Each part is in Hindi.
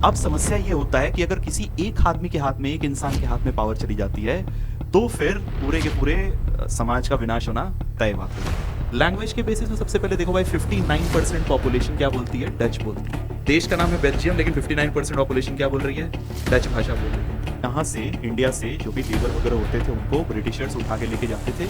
अब समस्या ये होता है कि अगर किसी एक आदमी के हाथ में, एक इंसान के हाथ में पावर चली जाती है तो फिर पूरे के पूरे समाज का विनाश होना तय बात है। लैंग्वेज के बेसिस में सबसे पहले देखो भाई, 59% पॉपुलेशन क्या बोलती है? डच बोलती है। देश का नाम है बेल्जियम, लेकिन 59% पॉपुलेशन क्या बोल रही है? डच भाषा बोल रही है। यहाँ से, इंडिया से जो भी लेबर वगैरह होते थे उनको ब्रिटिशर्स उठा के लेके जाते थे,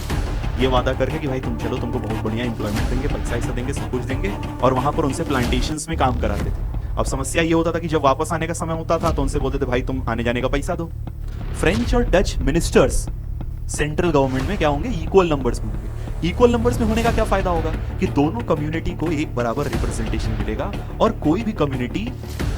ये वादा करके कि भाई तुम चलो, तुमको बहुत बढ़िया एम्प्लॉयमेंट देंगे, पैसा ऐसा देंगे, सब कुछ देंगे, और वहां पर उनसे प्लांटेशंस में काम कराते थे। अब समस्या ये होता था कि जब वापस आने का समय होता था तो उनसे बोलते थे भाई तुम आने जाने का पैसा दो। फ्रेंच और डच मिनिस्टर्स सेंट्रल गवर्नमेंट में क्या होंगे? इक्वल नंबर्स में होंगे। इक्वल नंबर्स में होने का क्या फायदा होगा कि दोनों कम्युनिटी को एक बराबर रिप्रेजेंटेशन मिलेगा, और कोई भी कम्युनिटी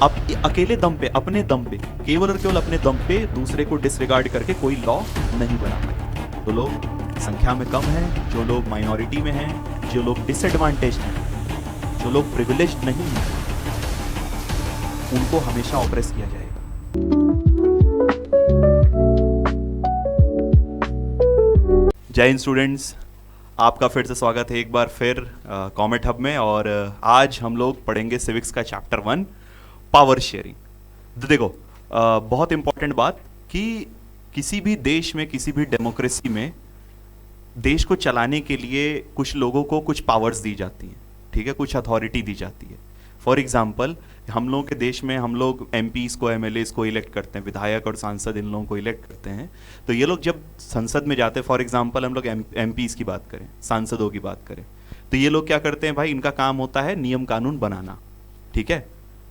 अकेले दम पे, अपने दम पे, केवल और केवल अपने दम पे दूसरे को डिसरिगार्ड करके कोई लॉ नहीं बना पाए। तो लोग संख्या में कम हैं, जो लोग माइनॉरिटी में हैं, जो लोग डिसएडवांटेज हैं, जो लोग प्रिविलेज्ड नहीं हैं, उनको हमेशा ऑप्रेस किया जाएगा। जय हिंद स्टूडेंट्स, आपका फिर से स्वागत है एक बार फिर कॉमेट हब में। और आज हम लोग पढ़ेंगे सिविक्स का चैप्टर 1, पावर शेयरिंग। तो देखो, बहुत इंपॉर्टेंट बात कि किसी भी देश में, किसी भी डेमोक्रेसी में देश को चलाने के लिए कुछ लोगों को कुछ पावर्स दी जाती हैं, ठीक है, कुछ अथॉरिटी दी जाती है। फॉर एग्जाम्पल, हम लोगों के देश में हम लोग एमपीज़ को, एमएलएज को इलेक्ट करते हैं, विधायक और सांसद इन लोगों को इलेक्ट करते हैं। तो ये लोग जब संसद में जाते हैं, फॉर एग्जाम्पल हम लोग एमपीज़ की बात करें, सांसदों की बात करें, तो ये लोग क्या करते हैं भाई, इनका काम होता है नियम कानून बनाना, ठीक है,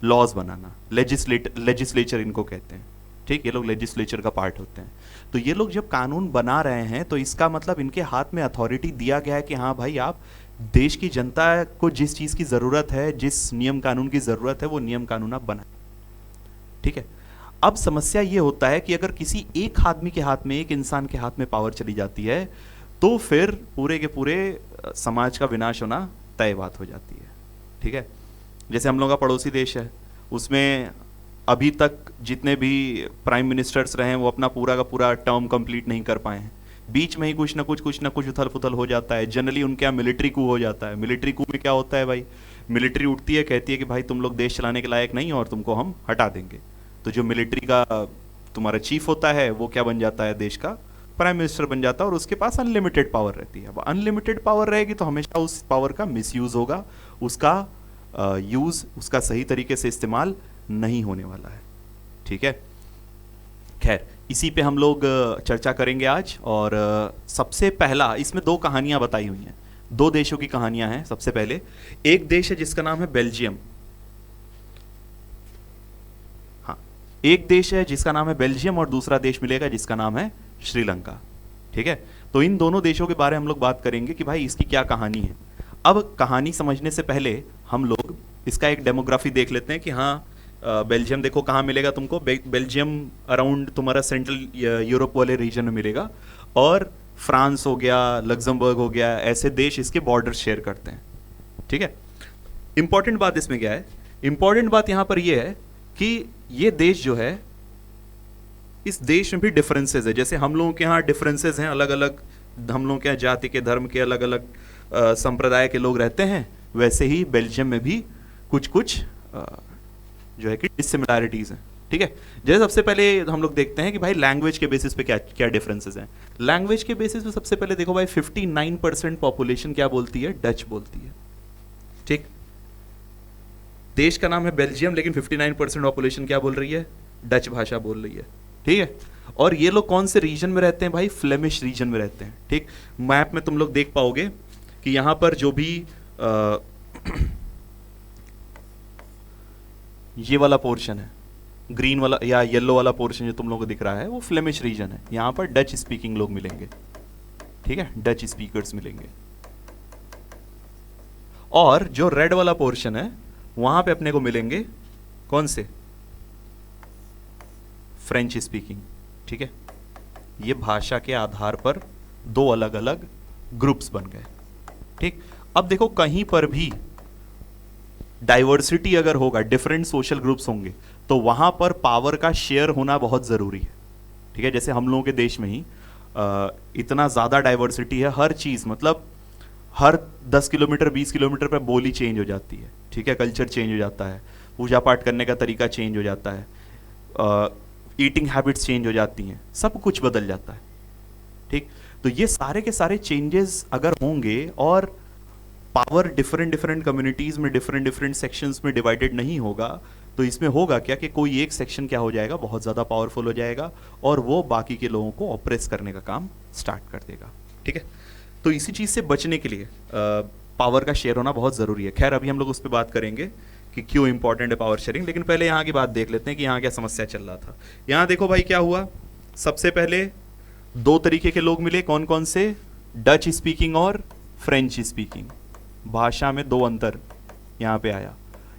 लॉज बनाना, लेजिस्लेचर इनको कहते हैं, ठीक, ये लोग लेजिस्लेचर का पार्ट होते हैं। तो ये लोग जब कानून बना रहे हैं तो इसका मतलब इनके हाथ में अथॉरिटी दिया गया है कि हाँ भाई, आप देश की जनता को जिस चीज़ की ज़रूरत है, जिस नियम कानून की ज़रूरत है, वो नियम कानून आप बनाएं, ठीक है। अब समस्या ये होता है कि अगर किसी एक आदमी के हाथ में, एक इंसान के हाथ में पावर चली जाती है तो फिर पूरे के पूरे समाज का विनाश होना तय बात हो जाती है, ठीक है। जैसे हम लोग का पड़ोसी देश है, उसमें अभी तक जितने भी प्राइम मिनिस्टर्स रहे हैं वो अपना पूरा का पूरा टर्म कंप्लीट नहीं कर पाए हैं। बीच में ही कुछ ना कुछ उथल पुथल हो जाता है। जनरली उनके यहाँ मिलिट्री कू हो जाता है। मिलिट्री कू में क्या होता है भाई, मिलिट्री उठती है, कहती है कि भाई तुम लोग देश चलाने के लायक नहीं और तुमको हम हटा देंगे। तो जो मिलिट्री का तुम्हारा चीफ होता है वो क्या बन जाता है, देश का प्राइम मिनिस्टर बन जाता है, और उसके पास अनलिमिटेड पावर रहती है। अब अनलिमिटेड पावर रहेगी तो हमेशा उस पावर का मिसयूज होगा, उसका यूज, उसका सही तरीके से इस्तेमाल नहीं होने वाला है, ठीक है। खैर, इसी पे हम लोग चर्चा करेंगे आज। और सबसे पहला, इसमें दो कहानियां बताई हुई हैं, दो देशों की कहानियां हैं। सबसे पहले एक देश है जिसका नाम है बेल्जियम। हाँ, एक देश है जिसका नाम है बेल्जियम और दूसरा देश मिलेगा जिसका नाम है श्रीलंका, ठीक है। तो इन दोनों देशों के बारे में हम लोग बात करेंगे कि भाई इसकी क्या कहानी है। अब कहानी समझने से पहले हम लोग इसका एक डेमोग्राफी देख लेते हैं कि हाँ, बेल्जियम देखो कहाँ मिलेगा तुमको। बेल्जियम अराउंड तुम्हारा सेंट्रल यूरोप वाले रीजन में मिलेगा, और फ्रांस हो गया, लग्जमबर्ग हो गया, ऐसे देश इसके बॉर्डर शेयर करते हैं, ठीक है। इंपॉर्टेंट बात इसमें क्या है, इंपॉर्टेंट बात यहाँ पर यह है कि ये देश जो है, इस देश में भी डिफरेंसेस है। जैसे हम लोगों के यहाँ डिफरेंसेस हैं, अलग अलग हम लोगों के यहाँ जाति के, धर्म के, अलग अलग संप्रदाय के लोग रहते हैं, वैसे ही बेल्जियम में भी कुछ कुछ जो है कि डिसिमिलैरिटीज हैं, ठीक है। जैसे सबसे पहले हम लोग देखते हैं कि भाई लैंग्वेज के बेसिस पे क्या क्या डिफरेंसेस हैं। लैंग्वेज के बेसिस पे सबसे पहले देखो भाई, 59% पॉपुलेशन क्या बोलती है? डच बोलती है, ठीक। देश का नाम है बेल्जियम, लेकिन 59% पॉपुलेशन क्या बोल रही है? डच भाषा बोल रही है, ठीक है। और ये लोग कौन से रीजन में रहते हैं भाई? फ्लेमिश रीजन में रहते हैं, ठीक। मैप में तुम लोग देख पाओगे कि यहां पर जो भी ये वाला पोर्शन है, ग्रीन वाला या येलो वाला पोर्शन जो तुम लोगों को दिख रहा है, वो फ्लेमिश रीजन है। यहाँ पर डच स्पीकिंग लोग मिलेंगे, ठीक है, डच स्पीकर्स मिलेंगे। और जो रेड वाला पोर्शन है वहां पे अपने को मिलेंगे कौन से? फ्रेंच स्पीकिंग, ठीक है। ये भाषा के आधार पर दो अलग अलग ग्रुप्स बन गए, ठीक। अब देखो, कहीं पर भी डाइवर्सिटी अगर होगा, डिफरेंट सोशल ग्रुप्स होंगे, तो वहां पर पावर का शेयर होना बहुत जरूरी है, ठीक है। जैसे हम लोगों के देश में ही इतना ज्यादा डाइवर्सिटी है, हर चीज, मतलब हर 10 किलोमीटर 20 किलोमीटर पे बोली चेंज हो जाती है, ठीक है, कल्चर चेंज हो जाता है। पूजा पाठ करने का तरीका चेंज हो जाता है, ईटिंग हैबिट्स चेंज हो जाती हैं, सब कुछ बदल जाता है। ठीक, तो ये सारे के सारे चेंजेस अगर होंगे और पावर डिफरेंट डिफरेंट कम्युनिटीज में डिफरेंट डिफरेंट सेक्शंस में डिवाइडेड नहीं होगा, तो इसमें होगा क्या कि कोई एक सेक्शन क्या हो जाएगा, बहुत ज़्यादा पावरफुल हो जाएगा और वो बाकी के लोगों को ऑपरेस करने का काम स्टार्ट कर देगा। ठीक है, तो इसी चीज़ से बचने के लिए पावर का शेयर होना बहुत ज़रूरी है। खैर अभी हम लोग उस पर बात करेंगे कि क्यों इंपॉर्टेंट है पावर शेयरिंग, लेकिन पहले यहाँ की बात देख लेते हैं कि यहाँ क्या समस्या चल रहा था। यहाँ देखो भाई क्या हुआ, सबसे पहले दो तरीके के लोग मिले, कौन कौन से, डच स्पीकिंग और फ्रेंच स्पीकिंग, भाषा में दो अंतर यहाँ पे आया।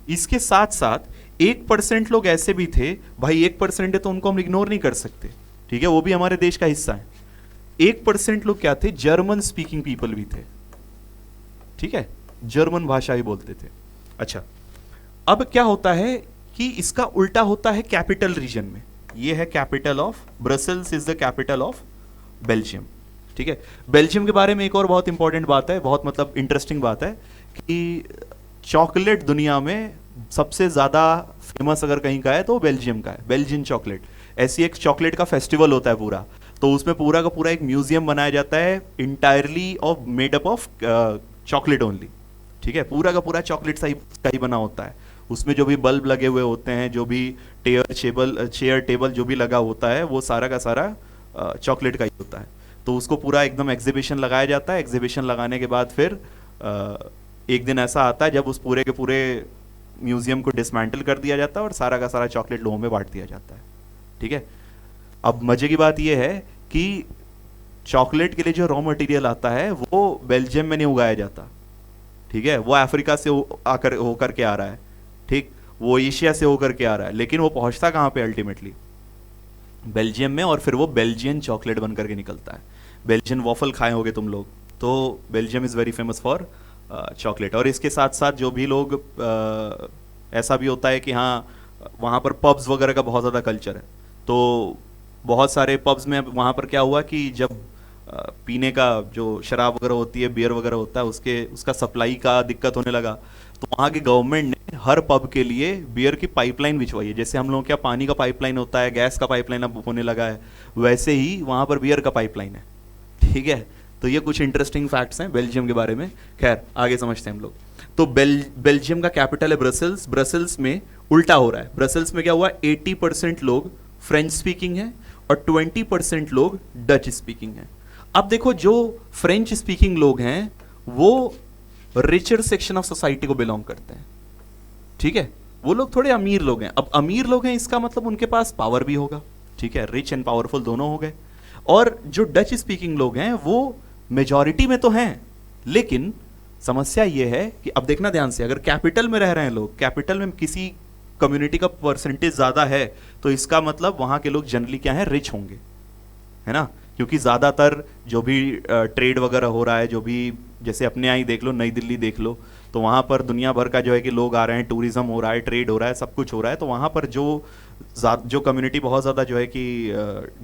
इसके साथ साथ 1% लोग ऐसे भी थे, भाई 1% है तो उनको हम इग्नोर नहीं कर सकते, ठीक है, वो भी हमारे देश का हिस्सा है। 1% लोग क्या थे, जर्मन स्पीकिंग पीपल भी थे, ठीक है, जर्मन भाषा ही बोलते थे। अच्छा, अब क्या होता है कि इसका उल्टा होता है कैपिटल रीजन में। ये है capital of, Brussels is the capital of Belgium. ठीक है, बेल्जियम के बारे में एक और बहुत इंपॉर्टेंट बात है, बहुत मतलब इंटरेस्टिंग बात है कि चॉकलेट दुनिया में सबसे ज़्यादा फेमस अगर कहीं का है तो बेल्जियम का है, बेल्जियन चॉकलेट। ऐसी एक चॉकलेट का फेस्टिवल होता है पूरा, तो उसमें पूरा का पूरा एक म्यूजियम बनाया जाता है entirely of made up of chocolate only. ठीक है, पूरा का पूरा चॉकलेट का ही बना होता है। उसमें जो भी बल्ब लगे हुए होते हैं, जो भी चेयर टेबल जो भी लगा होता है, वो सारा का सारा चॉकलेट का ही होता है। तो उसको पूरा एकदम एग्जीबिशन लगाया जाता है। एग्जीबिशन लगाने के बाद फिर एक दिन ऐसा आता है जब उस पूरे के पूरे म्यूजियम को डिसमेंटल कर दिया जाता है और सारा का सारा चॉकलेट लोगों में बांट दिया जाता है। ठीक है, अब मजे की बात यह है कि चॉकलेट के लिए जो रॉ मटेरियल आता है वो बेल्जियम में नहीं उगाया जाता, ठीक है, वो अफ्रीका से होकर के आ रहा है, ठीक, वो एशिया से होकर के आ रहा है, लेकिन वो पहुंचता कहाँ पे अल्टीमेटली, बेल्जियम में, और फिर वो बेल्जियन चॉकलेट बन करके निकलता है। बेल्जियन वॉफल खाए होगे तुम लोग, तो Belgium is very famous for chocolate. और इसके साथ साथ जो भी लोग ऐसा भी होता है कि हाँ वहाँ पर पब्स वगैरह का बहुत ज़्यादा कल्चर है, तो बहुत सारे पब्स में वहाँ पर क्या हुआ कि जब पीने का जो शराब वगैरह होती है, बियर वगैरह होता है, उसका सप्लाई का दिक्कत होने लगा, तो वहाँ की गवर्नमेंट ने हर पब के लिए बियर की पाइपलाइन बिछवाई है। जैसे हम लोगों के यहाँ पानी का पाइपलाइन होता है, गैस का पाइपलाइन अब होने लगा है, वैसे ही वहाँ पर बियर का पाइपलाइन है। ठीक है, तो ये कुछ इंटरेस्टिंग फैक्ट्स हैं बेल्जियम के बारे में। खैर आगे समझते हैं हम लोग। तो बेल्जियम का कैपिटल है ब्रसेल्स। ब्रसेल्स में उल्टा हो रहा है। ब्रसेल्स में क्या हुआ, 80% लोग फ्रेंच स्पीकिंग है और 20% लोग डच स्पीकिंग है। अब देखो, जो फ्रेंच स्पीकिंग लोग हैं वो रिचर सेक्शन ऑफ सोसाइटी को बिलोंग करते हैं, ठीक है, वो लोग थोड़े अमीर लोग हैं। अब अमीर लोग हैं इसका मतलब उनके पास पावर भी होगा, ठीक है, रिच एंड पावरफुल दोनों हो गए। और जो डच स्पीकिंग लोग हैं वो मेजॉरिटी में तो हैं, लेकिन समस्या ये है कि अब देखना ध्यान से, अगर कैपिटल में रह रहे हैं लोग, कैपिटल में किसी कम्युनिटी का परसेंटेज ज्यादा है, तो इसका मतलब वहां के लोग जनरली क्या है, रिच होंगे, है ना, क्योंकि ज़्यादातर जो भी ट्रेड वगैरह हो रहा है, जो भी जैसे अपने यहाँ ही देख लो, नई दिल्ली देख लो, तो वहाँ पर दुनिया भर का जो है कि लोग आ रहे हैं, टूरिज्म हो रहा है, ट्रेड हो रहा है, सब कुछ हो रहा है, तो वहाँ पर जो कम्युनिटी बहुत ज़्यादा जो है कि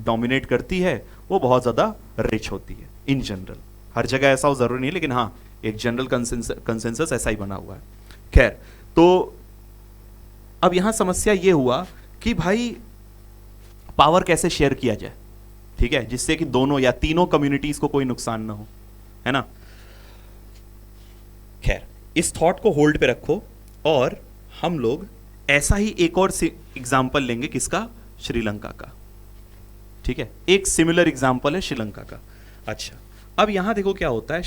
डोमिनेट करती है, वो बहुत ज़्यादा रिच होती है इन जनरल। हर जगह ऐसा हो ज़रूरी नहीं, लेकिन हाँ एक जनरल कंसेंसस ऐसा ही बना हुआ है। खैर, तो अब यहाँ समस्या ये हुआ कि भाई पावर कैसे शेयर किया जाए, ठीक है, जिससे कि दोनों या तीनों कम्युनिटीज को कोई नुकसान ना हो, है ना। खैर, इस थॉट को होल्ड पे रखो और हम लोग ऐसा ही एक और एग्जांपल लेंगे, किसका, श्रीलंका का, ठीक है, एक सिमिलर एग्जांपल है श्रीलंका का। अच्छा, अब यहां देखो क्या होता है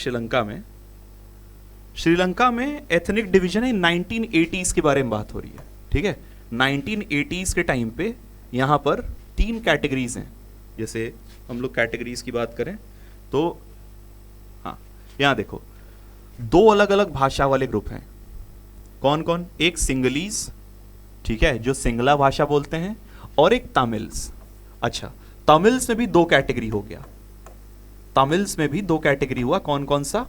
श्रीलंका में एथनिक डिवीजन है, 1980s के बारे में बात हो रही है, ठीक है। 1980s के टाइम पे यहां पर 3 कैटेगरीज हैं। जैसे हम लोग कैटेगरीज की बात करें तो हाँ, यहां देखो 2 अलग अलग भाषा वाले ग्रुप हैं। कौन कौन, एक सिंगलीज, ठीक है, जो सिंगला भाषा बोलते हैं, और एक तमिल्स। अच्छा, तमिल्स में भी 2 कैटेगरी हो गया, तमिल्स में भी 2 कैटेगरी हुआ। कौन कौन सा,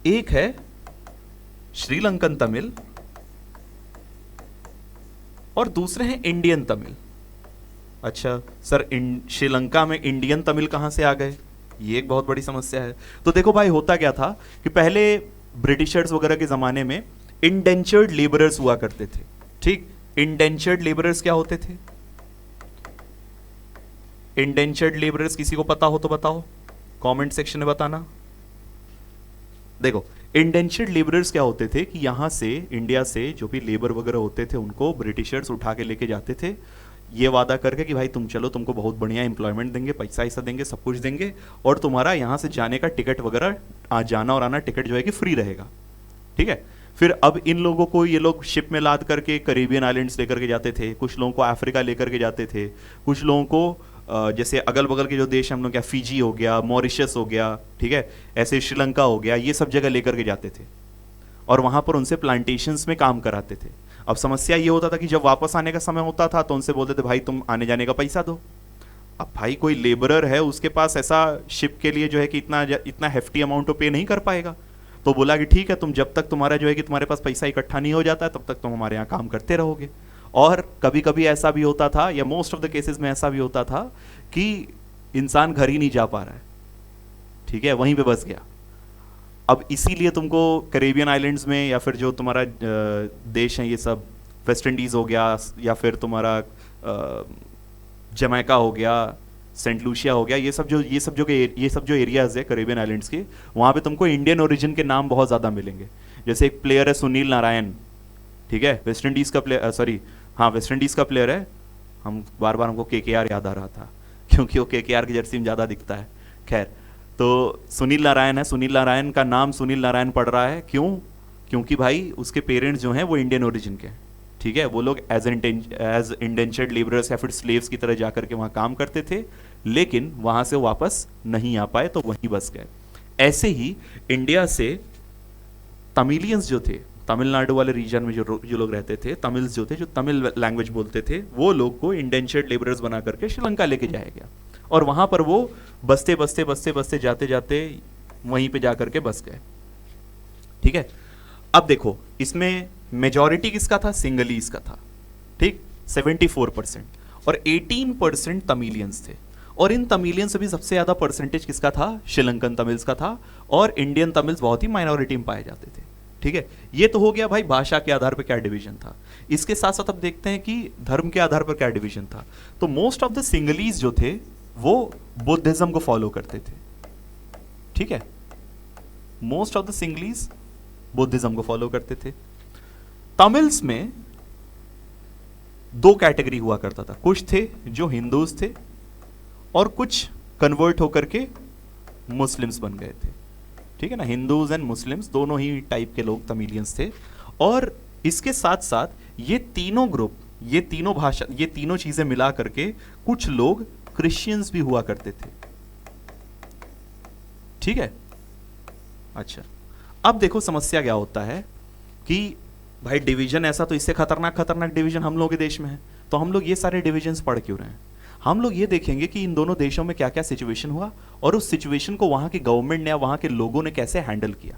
एक है श्रीलंकन तमिल और दूसरे हैं इंडियन तमिल। अच्छा सर, श्रीलंका में इंडियन तमिल कहां से आ गए, ये एक बहुत बड़ी समस्या है। तो देखो भाई, होता क्या था कि पहले ब्रिटिशर्स वगैरह के ज़माने में इंडेंचर्ड लेबरर्स हुआ करते थे, ठीक। इंडेंचर्ड लेबरर्स क्या होते थे? इंडेंचर्ड लेबरर्स किसी को पता हो तो बताओ, कमेंट सेक्शन में बताना। देखो, इंडेंचर्ड लेबरर्स क्या होते थे कि यहां से इंडिया से जो भी लेबर वगैरह होते थे उनको ब्रिटिशर्स उठा के लेके जाते थे, ये वादा करके कि भाई तुम चलो, तुमको बहुत बढ़िया एम्प्लॉयमेंट देंगे, पैसा ऐसा देंगे, सब कुछ देंगे, और तुम्हारा यहाँ से जाने का टिकट वगैरह, जाना और आना टिकट जो है कि फ्री रहेगा। ठीक है। फिर अब इन लोगों को ये लोग शिप में लाद करके करेबियन आइलैंड्स लेकर के जाते थे, कुछ लोगों को अफ्रीका लेकर के जाते थे, कुछ लोगों को जैसे अगल बगल के जो देश हम लोग, क्या फिजी हो गया, मॉरिशस हो गया, ठीक है, ऐसे श्रीलंका हो गया, ये सब जगह लेकर के जाते थे और वहां पर उनसे प्लांटेशंस में काम कराते थे। अब समस्या ये होता था कि जब वापस आने का समय होता था तो उनसे बोलते थे भाई तुम आने जाने का पैसा दो। अब भाई कोई लेबरर है, उसके पास ऐसा शिप के लिए जो है कि इतना हेफ्टी अमाउंट तो पे नहीं कर पाएगा, तो बोला कि ठीक है, तुम जब तक तुम्हारा जो है कि तुम्हारे पास पैसा इकट्ठा नहीं हो जाता है तब तक तुम हमारे यहाँ काम करते रहोगे। और कभी कभी ऐसा भी होता था, या मोस्ट ऑफ द केसेस में ऐसा भी होता था कि इंसान घर ही नहीं जा पा रहा है, ठीक है, वहीं पे बस गया। अब इसीलिए तुमको कैरेबियन आइलैंड्स में, या फिर जो तुम्हारा देश है ये सब, वेस्ट इंडीज हो गया, या फिर तुम्हारा जमैका हो गया, सेंट लूसिया हो गया, ये सब जो एरियाज है कैरेबियन आइलैंड्स के, वहाँ पे तुमको इंडियन ओरिजिन के नाम बहुत ज़्यादा मिलेंगे। जैसे एक प्लेयर है सुनील नारायण, ठीक है, वेस्ट इंडीज़ का प्लेयर, सॉरी हाँ वेस्ट इंडीज़ का प्लेयर है। बार बार हमको केकेआर याद आ रहा था क्योंकि वो केकेआर की जर्सी में ज़्यादा दिखता है। खैर, तो सुनील नारायण है, सुनील नारायण का नाम सुनील नारायण पड़ रहा है, क्यों? क्योंकि भाई उसके पेरेंट्स जो हैं वो इंडियन ओरिजिन के हैं, ठीक है। वो लोग एज इंडेंचर्ड लेबरर्स या फिर स्लेव्स की तरह जाकर के वहाँ काम करते थे, लेकिन वहाँ से वापस नहीं आ पाए तो वहीं बस गए। ऐसे ही इंडिया से तमिलियंस जो थे, तमिलनाडु वाले रीजन में जो लोग रहते थे, तमिल्स जो थे, जो तमिल लैंग्वेज बोलते थे, वो लोग को इंडेंचर्ड लेबरर्स बना करके श्रीलंका लेके जाया गया और वहाँ पर वो बसते बसते बसते बसते जाते जाते वहीं पे जाकर के बस गए, ठीक है। अब देखो, इसमें मेजॉरिटी किसका था? सिंगलीज का था, ठीक, 74%, और 18% तमिलियंस थे। और इन तमिलियंस से भी सबसे ज़्यादा परसेंटेज किसका था? श्रीलंकन तमिल्स का था, और इंडियन तमिल्स बहुत ही माइनॉरिटी में पाए जाते थे, ठीक है। ये तो हो गया भाई भाषा के आधार पर क्या डिवीजन था। इसके साथ साथ अब देखते हैं कि धर्म के आधार पर क्या डिवीजन था। तो मोस्ट ऑफ द सिंगलीज जो थे वो बुद्धिज्म को फॉलो करते थे, ठीक है। Most of the Sinhalese Buddhism को फॉलो करते थे। तमिल्स में दो कैटेगरी हुआ करता था, कुछ थे जो हिंदूज थे और कुछ कन्वर्ट होकर के मुस्लिम्स बन गए थे, ठीक है ना। हिंदूज एंड मुस्लिम्स दोनों ही टाइप के लोग तमिलियंस थे। और इसके साथ साथ ये तीनों ग्रुप, ये तीनों भाषा, ये तीनों चीजें मिला करके कुछ लोग क्रिश्चियंस भी हुआ करते थे, ठीक है। अच्छा, अब देखो समस्या क्या होता है कि भाई डिवीजन ऐसा, तो इससे खतरनाक खतरनाक डिवीजन हम लोग के देश में है, तो हम लोग ये सारे डिवीजन्स पढ़ क्यों रहे हैं? हम लोग ये देखेंगे कि इन दोनों देशों में क्या क्या सिचुएशन हुआ और उस सिचुएशन को वहां की गवर्नमेंट ने या वहां के लोगों ने कैसे हैंडल किया,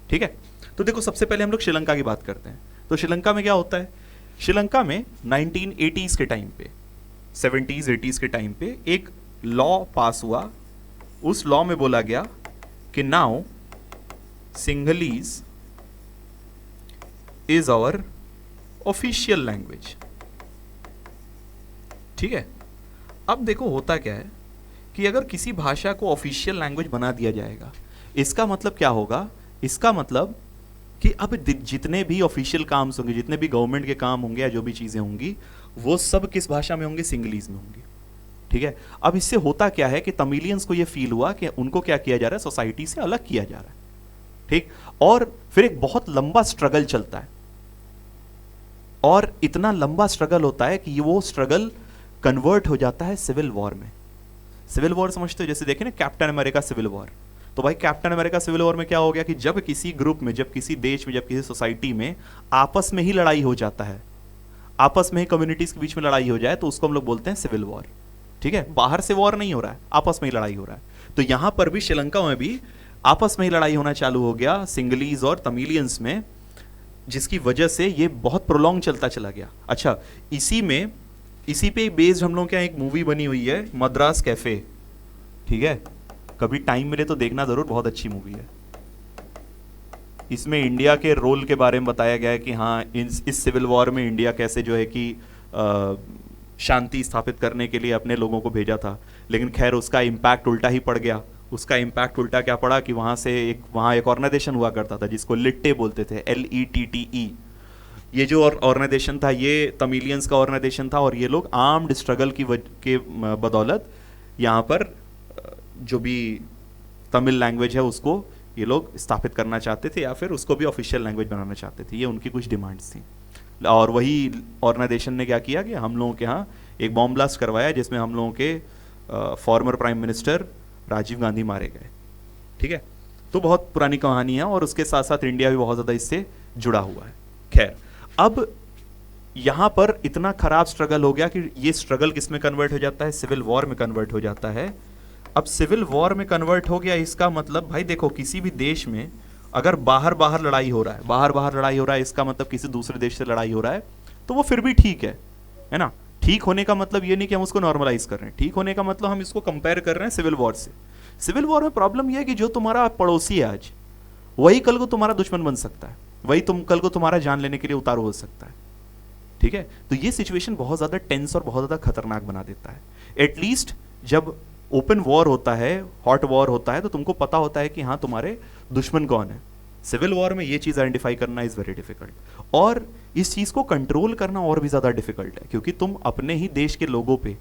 ठीक है। तो देखो, सबसे पहले हम लोग श्रीलंका की बात करते हैं। तो श्रीलंका में क्या होता है? श्रीलंका में 1980s के टाइम पे, 70s 80s के टाइम पे एक लॉ पास हुआ। उस लॉ में बोला गया कि now Sinhalese is our official language, ठीक है। अब देखो होता क्या है कि अगर किसी भाषा को ऑफिशियल लैंग्वेज बना दिया जाएगा, इसका मतलब क्या होगा? इसका मतलब कि अब जितने भी ऑफिशियल काम होंगे, जितने भी गवर्नमेंट के काम होंगे या जो भी चीजें होंगी, वो सब किस भाषा में होंगे? सिंगलीज में होंगी, ठीक है। अब इससे होता क्या है कि तमिलियंस को यह फील हुआ कि उनको क्या किया जा रहा है? सोसाइटी से अलग किया जा रहा है, ठीक। और फिर एक बहुत लंबा स्ट्रगल चलता है, और इतना लंबा स्ट्रगल होता है कि वो स्ट्रगल कन्वर्ट हो जाता है सिविल वॉर में। सिविल वॉर समझते हो? जैसे देखें ना कैप्टन अमेरिका सिविल वॉर। तो भाई कैप्टन अमेरिका सिविल वॉर में क्या हो गया कि जब किसी ग्रुप में, जब किसी देश में, जब किसी सोसाइटी में आपस में ही लड़ाई हो जाता है, आपस में ही कम्युनिटीज के बीच में लड़ाई हो जाए, तो उसको हम लोग बोलते हैं सिविल वॉर, ठीक है। बाहर से वॉर नहीं हो रहा है, आपस में ही लड़ाई हो रहा है। तो यहां पर भी श्रीलंका में भी आपस में ही लड़ाई होना चालू हो गया सिंगलीज और तमिलियंस में, जिसकी वजह से ये बहुत प्रोलॉन्ग चलता चला गया। अच्छा, इसी पे बेस्ड हम लोग क्या एक मूवी बनी हुई है, मद्रास कैफे, ठीक है। कभी टाइम मिले तो देखना जरूर, बहुत अच्छी मूवी है। इसमें इंडिया के रोल के बारे में बताया गया है कि हाँ इस सिविल वॉर में इंडिया कैसे जो है कि शांति स्थापित करने के लिए अपने लोगों को भेजा था, लेकिन खैर उसका इम्पैक्ट उल्टा ही पड़ गया। उसका इम्पैक्ट उल्टा क्या पड़ा कि वहाँ एक ऑर्गेनाइजेशन हुआ करता था जिसको लिट्टे बोलते थे, LETTE। ये जो ऑर्गेनाइजेशन था ये तमिलियंस का ऑर्गेनाइजेशन था, और ये लोग आर्म्ड स्ट्रगल के बदौलत यहाँ पर जो भी तमिल लैंग्वेज है उसको ये लोग स्थापित करना चाहते थे, या फिर उसको भी ऑफिशियल लैंग्वेज बनाना चाहते थे। ये उनकी कुछ डिमांड्स थी, और वही ऑर्गेनाइजेशन ने क्या किया कि हम लोगों के यहाँ एक बॉम्ब ब्लास्ट करवाया जिसमें हम लोगों के former prime minister Rajiv Gandhi मारे गए। ठीक है, तो बहुत पुरानी कहानी है, और उसके साथ साथ इंडिया भी बहुत ज़्यादा इससे जुड़ा हुआ है। खैर, अब यहाँ पर इतना खराब स्ट्रगल हो गया कि ये स्ट्रगल किस में कन्वर्ट हो जाता है, सिविल वॉर में कन्वर्ट हो जाता है। अब सिविल वॉर में कन्वर्ट हो गया, इसका मतलब भाई देखो, किसी भी देश में अगर बाहर बाहर लड़ाई हो रहा है, बाहर लड़ाई हो रहा है, इसका मतलब किसी दूसरे देश से लड़ाई हो रहा है, तो वो फिर भी ठीक है ना। ठीक होने का मतलब ये नहीं कि हम उसको नॉर्मलाइज कर रहे हैं, ठीक होने का मतलब हम इसको कंपेयर कर रहे हैं सिविल वॉर से। सिविल वॉर में प्रॉब्लम यह है कि जो तुम्हारा पड़ोसी है आज, वही कल को तुम्हारा दुश्मन बन सकता है, वही कल को तुम्हारा जान लेने के लिए उतारू हो सकता है। ठीक है, तो ये सिचुएशन बहुत ज्यादा टेंस और बहुत ज्यादा खतरनाक बना देता है। एटलीस्ट जब ओपन वॉर होता है, हॉट वॉर होता है, तो तुमको पता होता है कि हाँ तुम्हारे दुश्मन कौन है। सिविल वॉर में ये चीज आइडेंटिफाई करना इज वेरी डिफिकल्ट, और इस चीज को कंट्रोल करना और भी ज्यादा डिफिकल्ट है, क्योंकि तुम अपने ही देश के लोगों पे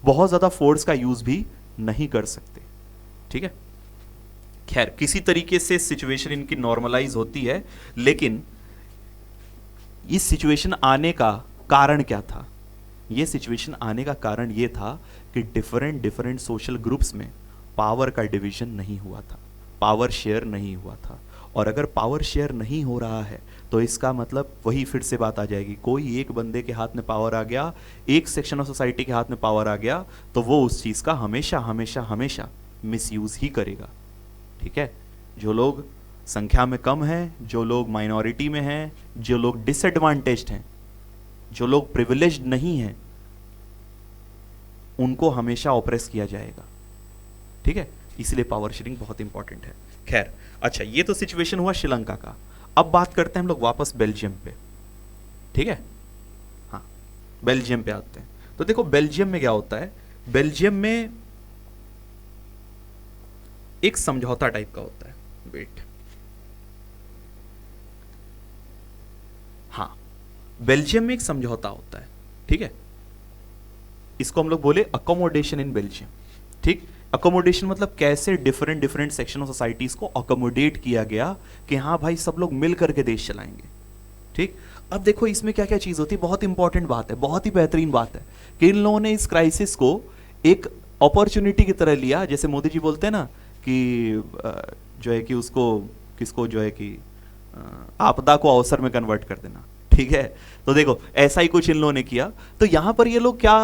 बहुत ज्यादा फोर्स का यूज भी नहीं कर सकते। ठीक है, खैर किसी तरीके से सिचुएशन इनकी नॉर्मलाइज होती है, लेकिन इस सिचुएशन आने का कारण क्या था? ये सिचुएशन आने का कारण ये था कि डिफरेंट सोशल ग्रुप्स में पावर का डिवीजन नहीं हुआ था, पावर शेयर नहीं हुआ था। और अगर पावर शेयर नहीं हो रहा है तो इसका मतलब वही फिर से बात आ जाएगी, कोई एक बंदे के हाथ में पावर आ गया, एक सेक्शन ऑफ सोसाइटी के हाथ में पावर आ गया, तो वो उस चीज का हमेशा हमेशा हमेशा मिसयूज ही करेगा। ठीक है, जो लोग संख्या में कम हैं, जो लोग माइनॉरिटी में हैं, जो लोग डिसएडवांटेज्ड हैं, जो लोग प्रिविलेज्ड नहीं हैं, उनको हमेशा ऑप्रेस किया जाएगा। ठीक है, इसलिए पावर शेयरिंग बहुत इंपॉर्टेंट है। खैर, अच्छा ये तो सिचुएशन हुआ श्रीलंका का। अब बात करते हैं हम लोग वापस बेल्जियम पे। ठीक है, हाँ बेल्जियम पे आते हैं। तो देखो बेल्जियम में क्या होता है, बेल्जियम में एक समझौता टाइप का होता है। वेट, हाँ बेल्जियम में एक समझौता होता है। ठीक है, इसको हम लोग बोले अकोमोडेशन इन बेल्जियम। ठीक, अकोमोडेशन मतलब कैसे डिफरेंट सेक्शन ऑफ सोसाइटीज को अकोमोडेट किया गया कि हाँ भाई सब लोग मिल करके देश चलाएंगे। ठीक, अब देखो इसमें क्या क्या चीज होती है, बहुत इंपॉर्टेंट बात है, बहुत ही बेहतरीन बात है कि इन लोगों ने इस क्राइसिस को एक अपॉर्चुनिटी की तरह लिया। जैसे मोदी जी बोलते हैं ना कि जो है कि उसको किसको जो है कि आपदा को अवसर में कन्वर्ट कर देना। ठीक है, तो देखो ऐसा ही कुछ इन लोगों ने किया। तो यहां पर ये लोग क्या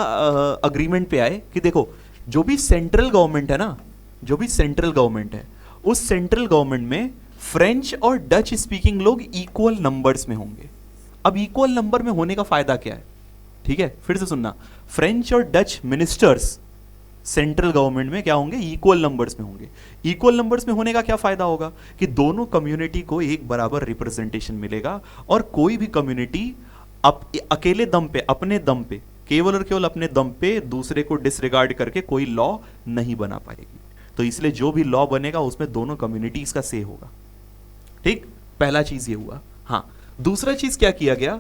अग्रीमेंट पे आए कि देखो जो भी सेंट्रल गवर्नमेंट है ना, जो भी सेंट्रल गवर्नमेंट है, उस सेंट्रल गवर्नमेंट में फ्रेंच और डच स्पीकिंग लोग इक्वल नंबर्स में होंगे। अब इक्वल नंबर में होने का फायदा क्या है? ठीक है, फिर से सुनना, फ्रेंच और डच मिनिस्टर्स सेंट्रल गवर्नमेंट में क्या होंगे? इक्वल नंबर्स में होंगे। इक्वल नंबर्स में होने का क्या फायदा होगा कि दोनों कम्युनिटी को एक बराबर रिप्रेजेंटेशन मिलेगा, और कोई भी कम्युनिटी अकेले दम पे, अपने दम पे, केवल और केवल अपने दम पे दूसरे को डिसरिगार्ड करके कोई लॉ नहीं बना पाएगी। तो इसलिए जो भी लॉ बनेगा उसमें दोनों कम्युनिटीज का से होगा। ठीक, पहला चीज ये हुआ। हाँ, दूसरा चीज क्या किया गया,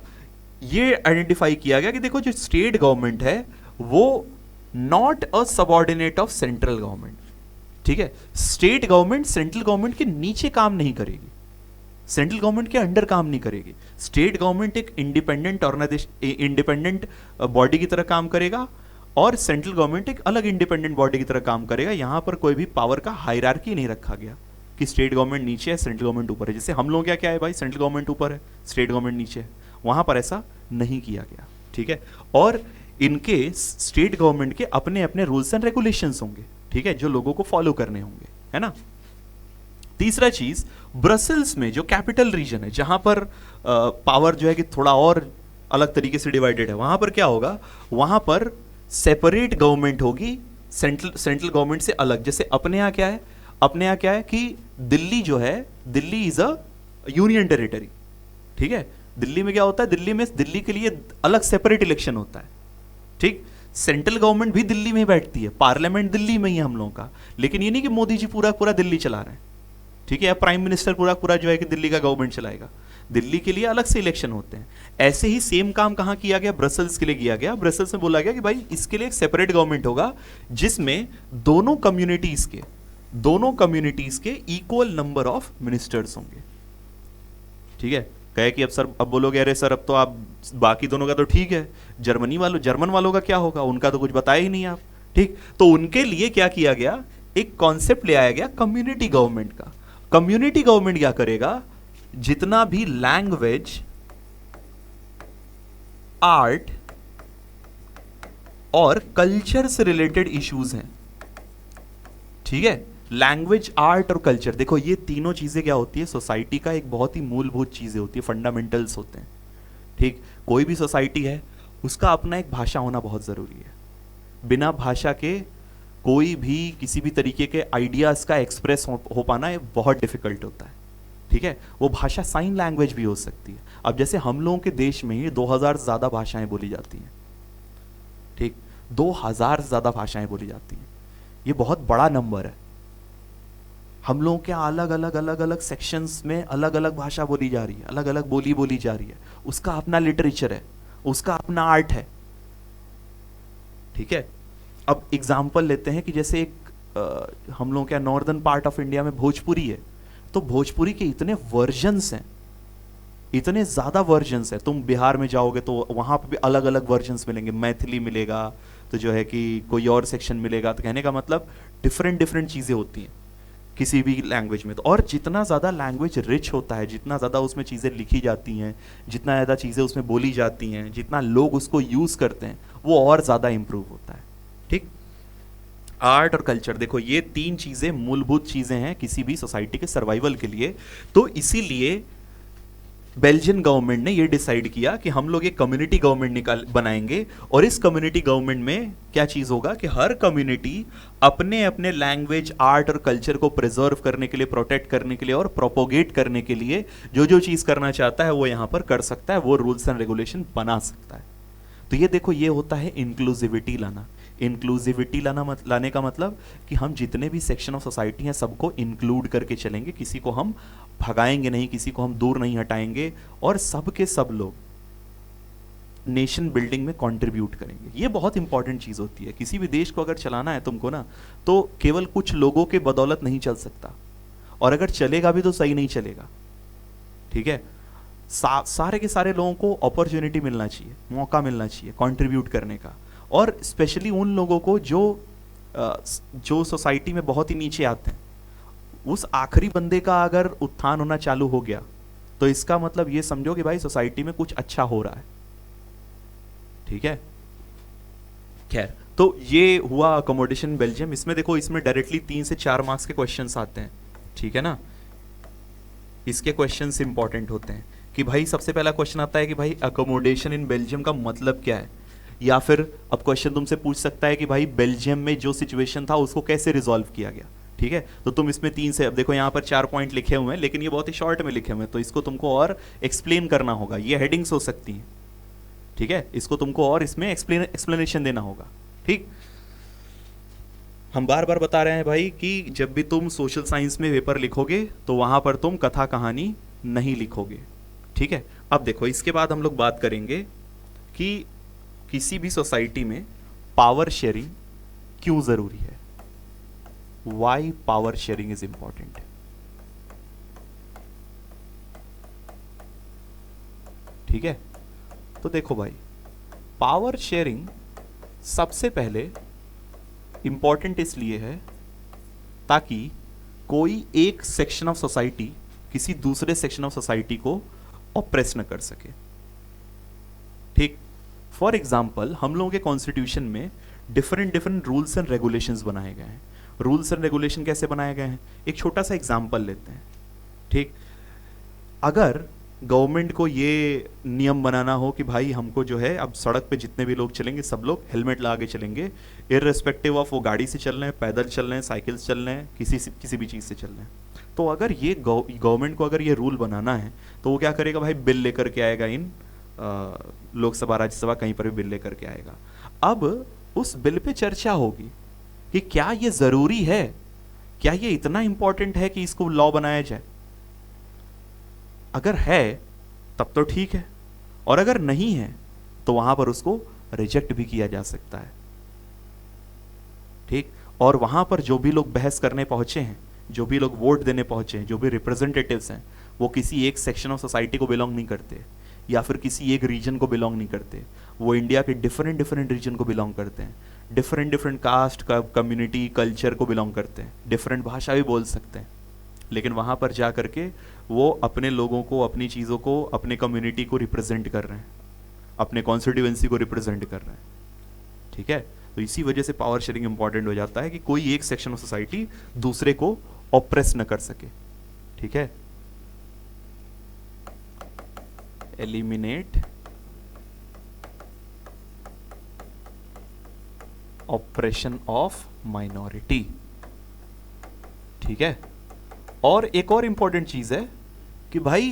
ये आइडेंटिफाई किया गया कि देखो जो स्टेट गवर्नमेंट है वो not a subordinate of central government. ठीक है, स्टेट गवर्नमेंट सेंट्रल गवर्नमेंट के नीचे काम नहीं करेगी, सेंट्रल गवर्नमेंट के अंडर काम नहीं करेगी। स्टेट गवर्नमेंट एक इंडिपेंडेंट ऑर्गेनाइजेशन, इंडिपेंडेंट बॉडी की तरह काम करेगा, और सेंट्रल गवर्नमेंट एक अलग इंडिपेंडेंट बॉडी की तरह काम करेगा। यहां पर कोई भी पावर का हायरार्की नहीं रखा गया कि स्टेट गवर्नमेंट नीचे है, सेंट्रल गवर्नमेंट ऊपर है। जैसे हम लोग क्या है भाई, सेंट्रल गवर्नमेंट ऊपर है, स्टेट गवर्नमेंट नीचे है, वहां पर ऐसा नहीं किया गया। ठीक है, और इनके स्टेट गवर्नमेंट के अपने अपने रूल्स एंड रेगुलेशंस होंगे। ठीक है, जो लोगों को फॉलो करने होंगे, है ना। तीसरा चीज, ब्रसेल्स में जो कैपिटल रीजन है, जहां पर पावर जो है कि थोड़ा और अलग तरीके से डिवाइडेड है, वहां पर क्या होगा, वहां पर सेपरेट गवर्नमेंट होगी, सेंट्रल गवर्नमेंट से अलग। जैसे अपने यहाँ क्या है, अपने यहाँ क्या है कि दिल्ली जो है, Delhi is a union territory, ठीक है। दिल्ली में क्या होता है, दिल्ली में दिल्ली के लिए अलग सेपरेट इलेक्शन होता है, ठीक। सेंट्रल गवर्नमेंट भी दिल्ली में ही बैठती है, पार्लियामेंट दिल्ली में ही है हम लोगों का, लेकिन ये नहीं कि मोदी जी पूरा पूरा दिल्ली चला रहे हैं, ठीक है, या प्राइम मिनिस्टर पूरा पूरा जो है कि दिल्ली का गवर्नमेंट चलाएगा। दिल्ली के लिए अलग से इलेक्शन होते हैं। ऐसे ही सेम काम कहां किया गया, ब्रसल्स के लिए किया गया। ब्रसल्स में बोला गया कि भाई इसके लिए एक सेपरेट गवर्नमेंट होगा जिसमें दोनों कम्युनिटीज के इक्वल नंबर ऑफ मिनिस्टर्स होंगे, ठीक है। कहे कि अब सर, अब बोलोगे अरे सर अब तो आप बाकी दोनों का तो ठीक है, जर्मन वालों का क्या होगा, उनका तो कुछ बताया ही नहीं आप, ठीक। तो उनके लिए क्या किया गया, एक कॉन्सेप्ट ले आया गया कम्युनिटी गवर्नमेंट का। कम्युनिटी गवर्नमेंट क्या करेगा, जितना भी लैंग्वेज, आर्ट और कल्चर से रिलेटेड इश्यूज हैं, ठीक है, लैंग्वेज, आर्ट और कल्चर, देखो ये तीनों चीजें क्या होती है, सोसाइटी का एक बहुत ही मूलभूत चीजें होती है, फंडामेंटल्स होते हैं, ठीक। कोई भी सोसाइटी है उसका अपना एक भाषा होना बहुत जरूरी है। बिना भाषा के कोई भी किसी भी तरीके के आइडियाज का एक्सप्रेस हो पाना ये बहुत डिफिकल्ट होता है, ठीक है। वो भाषा साइन लैंग्वेज भी हो सकती है। अब जैसे हम लोगों के देश में ही 2000 से ज्यादा भाषाएं बोली जाती हैं, ठीक, 2000 से ज्यादा भाषाएं बोली जाती हैं, ये बहुत बड़ा नंबर है। हम लोगों के अलग अलग सेक्शंस में अलग अलग भाषा बोली जा रही है, अलग अलग बोली बोली जा रही है, उसका अपना लिटरेचर है, उसका अपना आर्ट है, ठीक है। अब एग्जाम्पल लेते हैं कि जैसे एक हम लोगों के नॉर्दर्न पार्ट ऑफ इंडिया में भोजपुरी है, तो भोजपुरी के इतने वर्जन्स हैं, इतने ज्यादा वर्जन्स हैं। तुम बिहार में जाओगे तो वहां पर भी अलग अलग वर्जन्स मिलेंगे, मैथिली मिलेगा, तो जो है कि कोई और सेक्शन मिलेगा। तो कहने का मतलब डिफरेंट डिफरेंट चीजें होती हैं किसी भी लैंग्वेज में। तो और जितना ज़्यादा लैंग्वेज रिच होता है, जितना ज़्यादा उसमें चीज़ें लिखी जाती हैं, जितना ज़्यादा चीज़ें उसमें बोली जाती हैं, जितना लोग उसको यूज़ करते हैं, वो और ज़्यादा इम्प्रूव होता है, ठीक। आर्ट और कल्चर, देखो ये तीन चीज़ें मूलभूत चीज़ें हैं किसी भी सोसाइटी के सर्वाइवल के लिए। तो इसीलिए बेल्जियन गवर्नमेंट ने ये डिसाइड किया कि हम लोग एक कम्युनिटी गवर्नमेंट बनाएंगे, और इस कम्युनिटी गवर्नमेंट में क्या चीज होगा कि हर कम्युनिटी अपने अपने लैंग्वेज, आर्ट और कल्चर को प्रिजर्व करने के लिए, प्रोटेक्ट करने के लिए और प्रोपोगेट करने के लिए जो जो चीज करना चाहता है वो यहां पर कर सकता है, वो रूल्स एंड रेगुलेशन बना सकता है। तो ये देखो, ये होता है इंक्लूसिविटी लाना। इंक्लूसिविटी लाने का मतलब कि हम जितने भी सेक्शन ऑफ सोसाइटी हैं सबको इंक्लूड करके चलेंगे, किसी को हम भगाएंगे नहीं, किसी को हम दूर नहीं हटाएंगे, और सब के सब लोग नेशन बिल्डिंग में कंट्रीब्यूट करेंगे। ये बहुत इंपॉर्टेंट चीज होती है। किसी भी देश को अगर चलाना है तुमको ना, तो केवल कुछ लोगों के बदौलत नहीं चल सकता, और अगर चलेगा भी तो सही नहीं चलेगा, ठीक है। सारे के सारे लोगों को अपॉर्चुनिटी मिलना चाहिए, मौका मिलना चाहिए कंट्रीब्यूट करने का, और स्पेशली उन लोगों को जो सोसाइटी में बहुत ही नीचे आते हैं, उस आखिरी बंदे का अगर उत्थान होना चालू हो गया तो इसका मतलब ये समझो कि भाई सोसाइटी में कुछ अच्छा हो रहा है, ठीक है। खैर, तो ये हुआ अकोमोडेशन बेल्जियम। इसमें देखो, इसमें डायरेक्टली 3 से 4 मार्क्स के क्वेश्चंस आते हैं, ठीक है ना। इसके क्वेश्चंस इंपॉर्टेंट होते हैं कि भाई सबसे पहला क्वेश्चन आता है कि भाई अकोमोडेशन इन बेल्जियम का मतलब क्या है, या फिर अब क्वेश्चन तुमसे पूछ सकता है कि भाई बेल्जियम में जो सिचुएशन था उसको कैसे रिजॉल्व किया गया, ठीक है। तो तुम इसमें 3 से, अब देखो यहाँ पर 4 पॉइंट लिखे हुए हैं, लेकिन ये बहुत ही शॉर्ट में लिखे हुए हैं, तो इसको तुमको और एक्सप्लेन करना होगा। ये हेडिंग्स हो सकती हैं, ठीक है, इसको तुमको और इसमें एक्सप्लेनेशन देना होगा, ठीक। हम बार बार बता रहे हैं भाई कि जब भी तुम सोशल साइंस में पेपर लिखोगे तो वहां पर तुम कथा कहानी नहीं लिखोगे, ठीक है। अब देखो, इसके बाद हम लोग बात करेंगे कि किसी भी सोसाइटी में पावर शेयरिंग क्यों जरूरी है, why power sharing is important. ठीक है, तो देखो भाई, पावर शेयरिंग सबसे पहले इंपॉर्टेंट इसलिए है ताकि कोई एक सेक्शन ऑफ सोसाइटी किसी दूसरे सेक्शन ऑफ सोसाइटी को ऑप्रेस न कर सके, ठीक। फॉर एग्जाम्पल, हम लोगों के कॉन्स्टिट्यूशन में डिफरेंट रूल्स एंड रेगुलेशंस बनाए गए हैं। रूल्स एंड रेगुलेशन कैसे बनाए गए हैं, एक छोटा सा एग्जाम्पल लेते हैं, ठीक। अगर गवर्नमेंट को ये नियम बनाना हो कि भाई हमको जो है अब सड़क पे जितने भी लोग चलेंगे सब लोग हेलमेट लगा के चलेंगे, इररिस्पेक्टिव ऑफ वो गाड़ी से चल रहे हैं, पैदल चल रहे हैं, साइकिल से चल रहे हैं, किसी भी चीज़ से चल रहे हैं। तो अगर ये गवर्नमेंट को अगर ये रूल बनाना है तो वो क्या करेगा भाई, बिल लेकर के आएगा, इन लोकसभा राज्यसभा कहीं पर भी बिल लेकर के आएगा। अब उस बिल पे चर्चा होगी कि क्या ये ज़रूरी है, क्या ये इतना इंपॉर्टेंट है कि इसको लॉ बनाया जाए। अगर है तब तो ठीक है, और अगर नहीं है तो वहां पर उसको रिजेक्ट भी किया जा सकता है। ठीक, और वहां पर जो भी लोग बहस करने पहुंचे हैं, जो भी लोग वोट देने पहुंचे हैं, जो भी रिप्रेजेंटेटिव्स हैं, वो किसी एक सेक्शन ऑफ सोसाइटी को बिलोंग नहीं करते या फिर किसी एक रीजन को बिलोंग नहीं करते। वो इंडिया के डिफरेंट डिफरेंट रीजन को बिलोंग करते हैं, डिफरेंट डिफरेंट कास्ट का, कम्युनिटी, कल्चर को बिलोंग करते हैं, डिफरेंट भाषा भी बोल सकते हैं। लेकिन वहाँ पर जा करके वो अपने लोगों को, अपनी चीज़ों को, अपने कम्युनिटी को रिप्रेजेंट कर रहे हैं, अपने कॉन्स्टिट्यूएंसी को रिप्रेजेंट कर रहे हैं। ठीक है, तो इसी वजह से पावर शेयरिंग इंपॉर्टेंट हो जाता है कि कोई एक सेक्शन ऑफ सोसाइटी दूसरे को ऑप्रेस न कर सके। ठीक है, एलिमिनेट ऑपरेशन ऑफ माइनॉरिटी। ठीक है, और एक और इंपॉर्टेंट चीज है कि भाई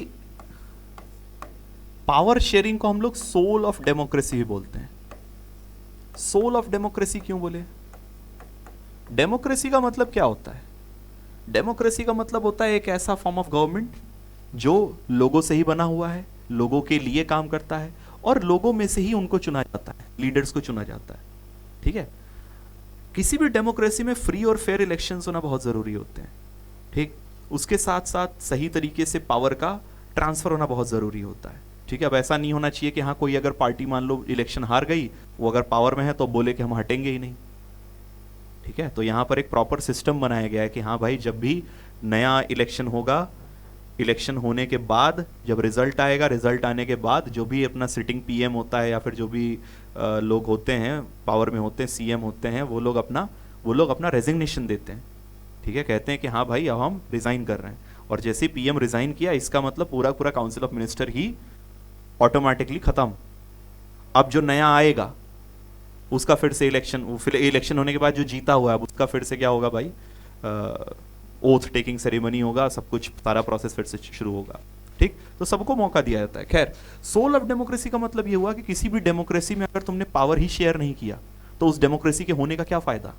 पावर शेयरिंग को हम लोग सोल ऑफ डेमोक्रेसी भी बोलते हैं। सोल ऑफ डेमोक्रेसी क्यों बोले? डेमोक्रेसी का मतलब क्या होता है? डेमोक्रेसी का मतलब होता है एक ऐसा फॉर्म ऑफ गवर्नमेंट जो लोगों से ही बना हुआ है, लोगों के लिए काम करता है, और लोगों में से ही उनको चुना जाता है, लीडर्स को चुना जाता है। ठीक है, किसी भी डेमोक्रेसी में फ्री और फेयर इलेक्शंस होना बहुत जरूरी होते हैं। ठीक, उसके साथ साथ सही तरीके से पावर का ट्रांसफर होना बहुत जरूरी होता है। ठीक है, अब ऐसा नहीं होना चाहिए कि हाँ कोई अगर पार्टी मान लो इलेक्शन हार गई, वो अगर पावर में है तो बोले कि हम हटेंगे ही नहीं। ठीक है, तो यहाँ पर एक प्रॉपर सिस्टम बनाया गया है कि हाँ भाई जब भी नया इलेक्शन होगा, इलेक्शन होने के बाद जब रिजल्ट आएगा, रिजल्ट आने के बाद जो भी अपना सिटिंग पीएम होता है या फिर जो भी लोग होते हैं पावर में होते हैं, सीएम होते हैं, वो लोग अपना रेजिग्नेशन देते हैं। ठीक है, कहते हैं कि हाँ भाई अब हम रिजाइन कर रहे हैं, और जैसे पीएम रिजाइन किया इसका मतलब पूरा पूरा council of minister he automatically खत्म। अब जो नया आएगा उसका फिर से इलेक्शन होने के बाद जो जीता हुआ है उसका फिर से क्या होगा भाई, ओथ टेकिंग सेरेमनी होगा, सब कुछ सारा प्रोसेस फिर से शुरू होगा। ठीक, तो सबको मौका दिया जाता है। खैर, सोल ऑफ डेमोक्रेसी का मतलब ये हुआ कि किसी भी डेमोक्रेसी में अगर तुमने पावर ही शेयर नहीं किया तो उस डेमोक्रेसी के होने का क्या फायदा?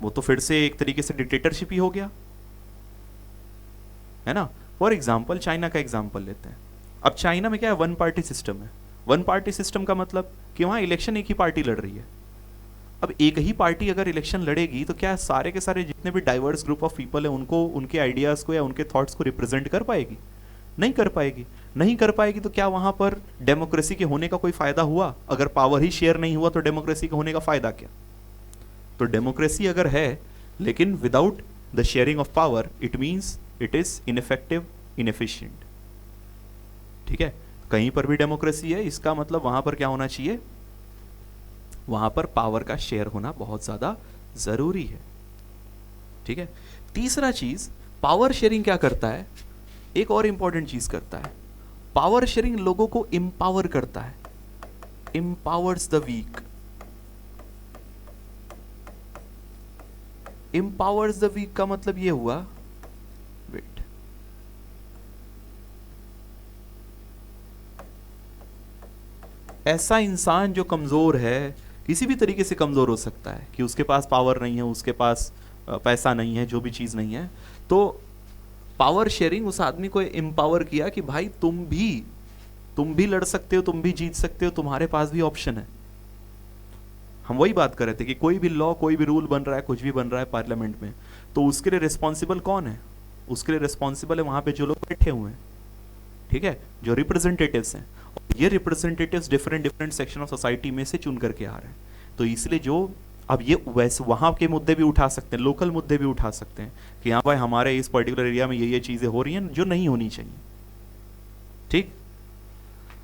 वो तो फिर से एक तरीके से डिक्टेटरशिप ही हो गया, है ना। फॉर एग्जाम्पल चाइना का एग्जाम्पल लेते हैं। अब चाइना में क्या है, वन पार्टी सिस्टम है। वन पार्टी सिस्टम का मतलब कि वहां इलेक्शन एक ही पार्टी लड़ रही है। अब एक ही पार्टी अगर इलेक्शन लड़ेगी तो क्या सारे के सारे जितने भी डाइवर्स ग्रुप ऑफ पीपल है उनको, उनके आइडियाज को या उनके थॉट्स को रिप्रेजेंट कर पाएगी? नहीं कर पाएगी। नहीं कर पाएगी तो क्या वहां पर डेमोक्रेसी के होने का कोई फायदा हुआ? अगर पावर ही शेयर नहीं हुआ तो डेमोक्रेसी के होने का फायदा क्या? तो डेमोक्रेसी अगर है लेकिन without the sharing of power, it means it is ineffective, inefficient. ठीक है, कहीं पर भी डेमोक्रेसी है इसका मतलब वहां पर क्या होना चाहिए, वहां पर पावर का शेयर होना बहुत ज्यादा जरूरी है। ठीक है, तीसरा चीज पावर शेयरिंग क्या करता है, एक और इंपॉर्टेंट चीज करता है। पावर शेयरिंग लोगों को एम्पावर करता है, empowers the weak. Empowers the weak का मतलब ये हुआ, वेट, ऐसा इंसान जो कमजोर है, किसी भी तरीके से कमजोर हो सकता है कि उसके पास पावर नहीं है, उसके पास पैसा नहीं है, जो भी चीज नहीं है, तो पावर शेयरिंग उस आदमी को एम्पावर किया कि भाई तुम भी लड़ सकते हो, तुम भी जीत सकते हो, तुम्हारे पास भी ऑप्शन है। हम वही बात कर रहे थे कि कोई भी लॉ, कोई भी रूल बन रहा है, कुछ भी बन रहा है पार्लियामेंट में, तो उसके लिए रिस्पॉन्सिबल कौन है? उसके लिए रिस्पॉन्सिबल है वहां पे जो लोग बैठे हुए हैं। ठीक है, जो रिप्रेजेंटेटिव्स हैं, और ये representatives different different section of society में से चुन करके आ रहे हैं। तो इसलिए जो अब ये वैसे वहां के मुद्दे भी उठा सकते हैं, लोकल मुद्दे भी उठा सकते हैं कि हाँ भाई हमारे इस पर्टिकुलर एरिया में ये चीजें हो रही हैं जो नहीं होनी चाहिए। ठीक,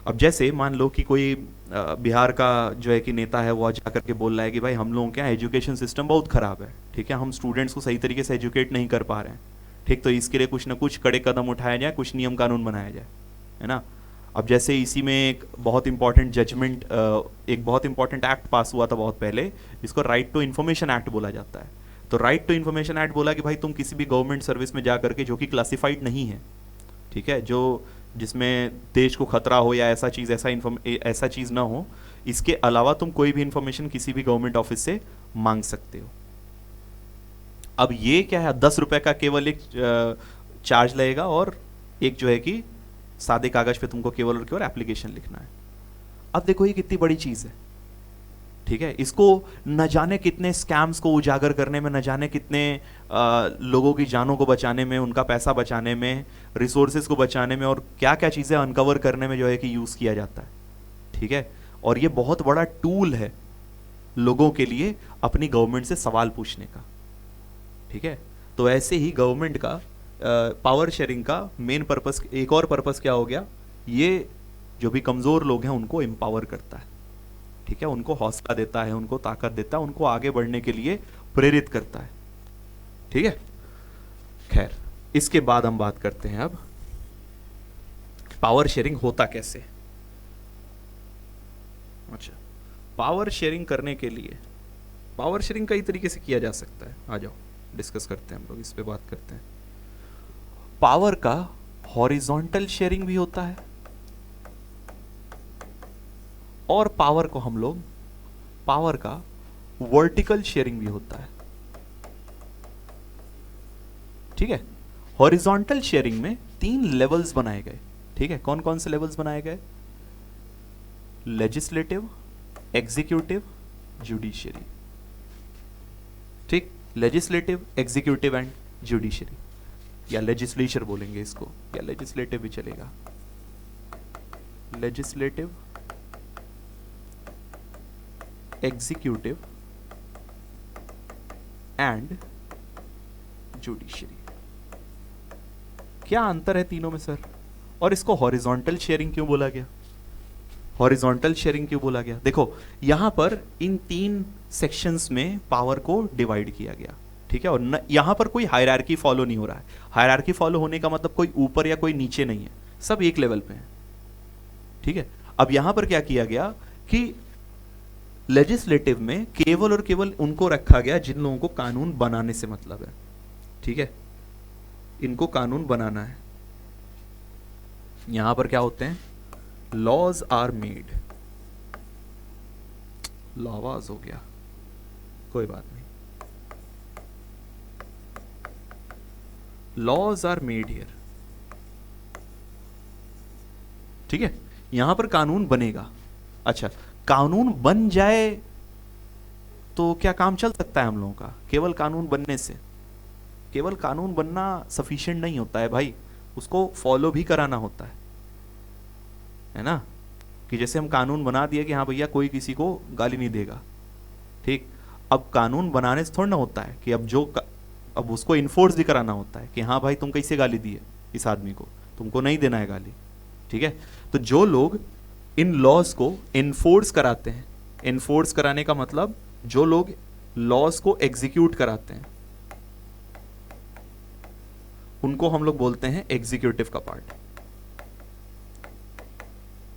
अब जैसे मान लो कि कोई बिहार का जो है कि नेता है, वो आज जाकर के बोल रहा है कि भाई हम लोगों के यहाँ एजुकेशन सिस्टम बहुत खराब है। ठीक है, हम स्टूडेंट्स को सही तरीके से एजुकेट नहीं कर पा रहे हैं। ठीक, तो इसके लिए कुछ ना कुछ कड़े कदम उठाया जाए, कुछ नियम कानून बनाया जाए, है ना। अब जैसे इसी में एक बहुत इंपॉर्टेंट जजमेंट, एक बहुत इंपॉर्टेंट एक्ट पास हुआ था बहुत पहले, जिसको राइट टू इन्फॉर्मेशन एक्ट बोला जाता है। तो राइट टू इन्फॉर्मेशन एक्ट बोला कि भाई तुम किसी भी गवर्नमेंट सर्विस में जा करके, जो कि क्लासिफाइड नहीं है, ठीक है, जो जिसमें देश को खतरा हो या ऐसा चीज़, ऐसा चीज़ ना हो, इसके अलावा तुम कोई भी इंफॉर्मेशन किसी भी गवर्नमेंट ऑफिस से मांग सकते हो। अब ये क्या है, 10 रुपए का केवल एक चार्ज लगेगा, और एक जो है कि सादे कागज पे तुमको केवल और केवल एप्लीकेशन लिखना है। अब देखो ये कितनी बड़ी चीज है, ठीक है। इसको न जाने कितने स्कैम्स को उजागर करने में, न जाने कितने लोगों की जानों को बचाने में, उनका पैसा बचाने में, रिसोर्सेज को बचाने में, और क्या क्या चीजें अनकवर करने में जो है कि यूज किया जाता है, ठीक है। और ये बहुत बड़ा टूल है लोगों के लिए अपनी गवर्नमेंट से सवाल पूछने का, ठीक है। तो ऐसे ही गवर्नमेंट का पावर शेयरिंग का मेन पर्पस, एक और पर्पस क्या हो गया, ये जो भी कमजोर लोग हैं उनको एम्पावर करता है, ठीक है, उनको हौसला देता है, उनको ताकत देता है, उनको आगे बढ़ने के लिए प्रेरित करता है, ठीक है। खैर, इसके बाद हम बात करते हैं अब पावर शेयरिंग होता कैसे। अच्छा, पावर शेयरिंग करने के लिए, पावर शेयरिंग कई तरीके से किया जा सकता है। आ जाओ डिस्कस करते हैं, हम लोग इस पे बात करते हैं। पावर का हॉरिजॉन्टल शेयरिंग भी होता है, और पावर को हम लोग, पावर का वर्टिकल शेयरिंग भी होता है, ठीक है। हॉरिजॉन्टल शेयरिंग में 3 लेवल्स बनाए गए, ठीक है। कौन कौन से लेवल्स बनाए गए? लेजिस्लेटिव, एग्जीक्यूटिव, जुडिशियरी, ठीक। लेजिस्लेटिव, एग्जीक्यूटिव एंड जुडिशियरी, या लेजिस्लेचर बोलेंगे इसको, या लेजिस्लेटिव भी चलेगा। Legislative, executive and judiciary. क्या अंतर है तीनों में सर? और इसको हॉरिजॉन्टल शेयरिंग क्यों बोला गया? हॉरिजॉन्टल शेयरिंग क्यों बोला गया? देखो यहां पर इन 3 सेक्शंस में पावर को डिवाइड किया गया, ठीक है। और यहां पर कोई हायरार्की फॉलो नहीं हो रहा है। हायरार्की फॉलो होने का मतलब कोई ऊपर या कोई नीचे नहीं है, सब एक लेवल पे है, ठीक है। अब यहां पर क्या किया गया कि लेजिस्लेटिव में केवल और केवल उनको रखा गया जिन लोगों को कानून बनाने से मतलब है, ठीक है, इनको कानून बनाना है। यहां पर क्या होते हैं? लॉज आर मेड, लॉवाज हो गया, कोई बात नहीं, लॉज आर मेड हियर, ठीक है। यहां पर कानून बनेगा। अच्छा, कानून बन जाए तो क्या काम चल सकता है हम लोगों का? केवल कानून बनने से, केवल कानून बनना सफिशिएंट नहीं होता है भाई, उसको फॉलो भी कराना होता है ना। कि जैसे हम कानून बना दिए कि हाँ भैया कोई किसी को गाली नहीं देगा, ठीक। अब कानून बनाने से थोड़ा ना होता है कि अब उसको इन्फोर्स भी कराना होता है कि हाँ भाई तुम कैसे गाली दिए इस आदमी को, तुमको नहीं देना है गाली, ठीक है। तो जो लोग इन लॉज को इन्फोर्स कराते हैं, इन्फोर्स कराने का मतलब जो लोग लॉज को एग्जीक्यूट कराते हैं, उनको हम लोग बोलते हैं एग्जीक्यूटिव का पार्ट,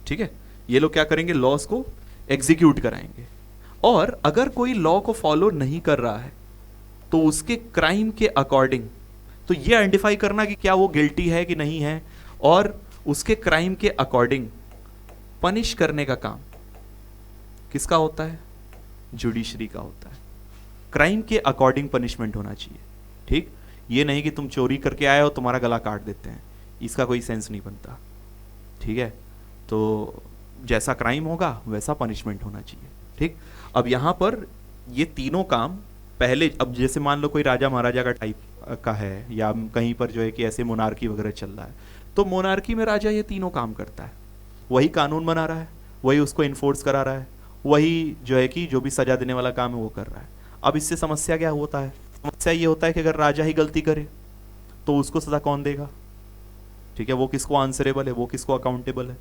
ठीक है। ये लोग क्या करेंगे? लॉज को एग्जीक्यूट कराएंगे। और अगर कोई लॉ को फॉलो नहीं कर रहा है तो उसके क्राइम के अकॉर्डिंग, तो ये आइडेंटिफाई करना कि क्या वो गिल्टी है कि नहीं है, और उसके क्राइम के अकॉर्डिंग पनिश करने का काम किसका होता है? जुडिशरी का होता है। क्राइम के अकॉर्डिंग पनिशमेंट होना चाहिए, ठीक। ये नहीं कि तुम चोरी करके आए हो तुम्हारा गला काट देते हैं, इसका कोई सेंस नहीं बनता, ठीक है। तो जैसा क्राइम होगा वैसा पनिशमेंट होना चाहिए, ठीक। अब यहां पर ये तीनों काम पहले, अब जैसे मान लो कोई राजा महाराजा का टाइप का है, या कहीं पर जो है कि ऐसे मोनार्की वगैरह चल रहा है, तो मोनार्की में राजा ये तीनों काम करता है, वही कानून बना रहा है, वही उसको इन्फोर्स करा रहा है, वही जो है कि जो भी सजा देने वाला काम है वो कर रहा है। अब इससे समस्या क्या होता है? समस्या ये होता है कि अगर राजा ही गलती करे तो उसको सजा कौन देगा, ठीक है, वो किसको आंसरेबल है, वो किसको अकाउंटेबल है।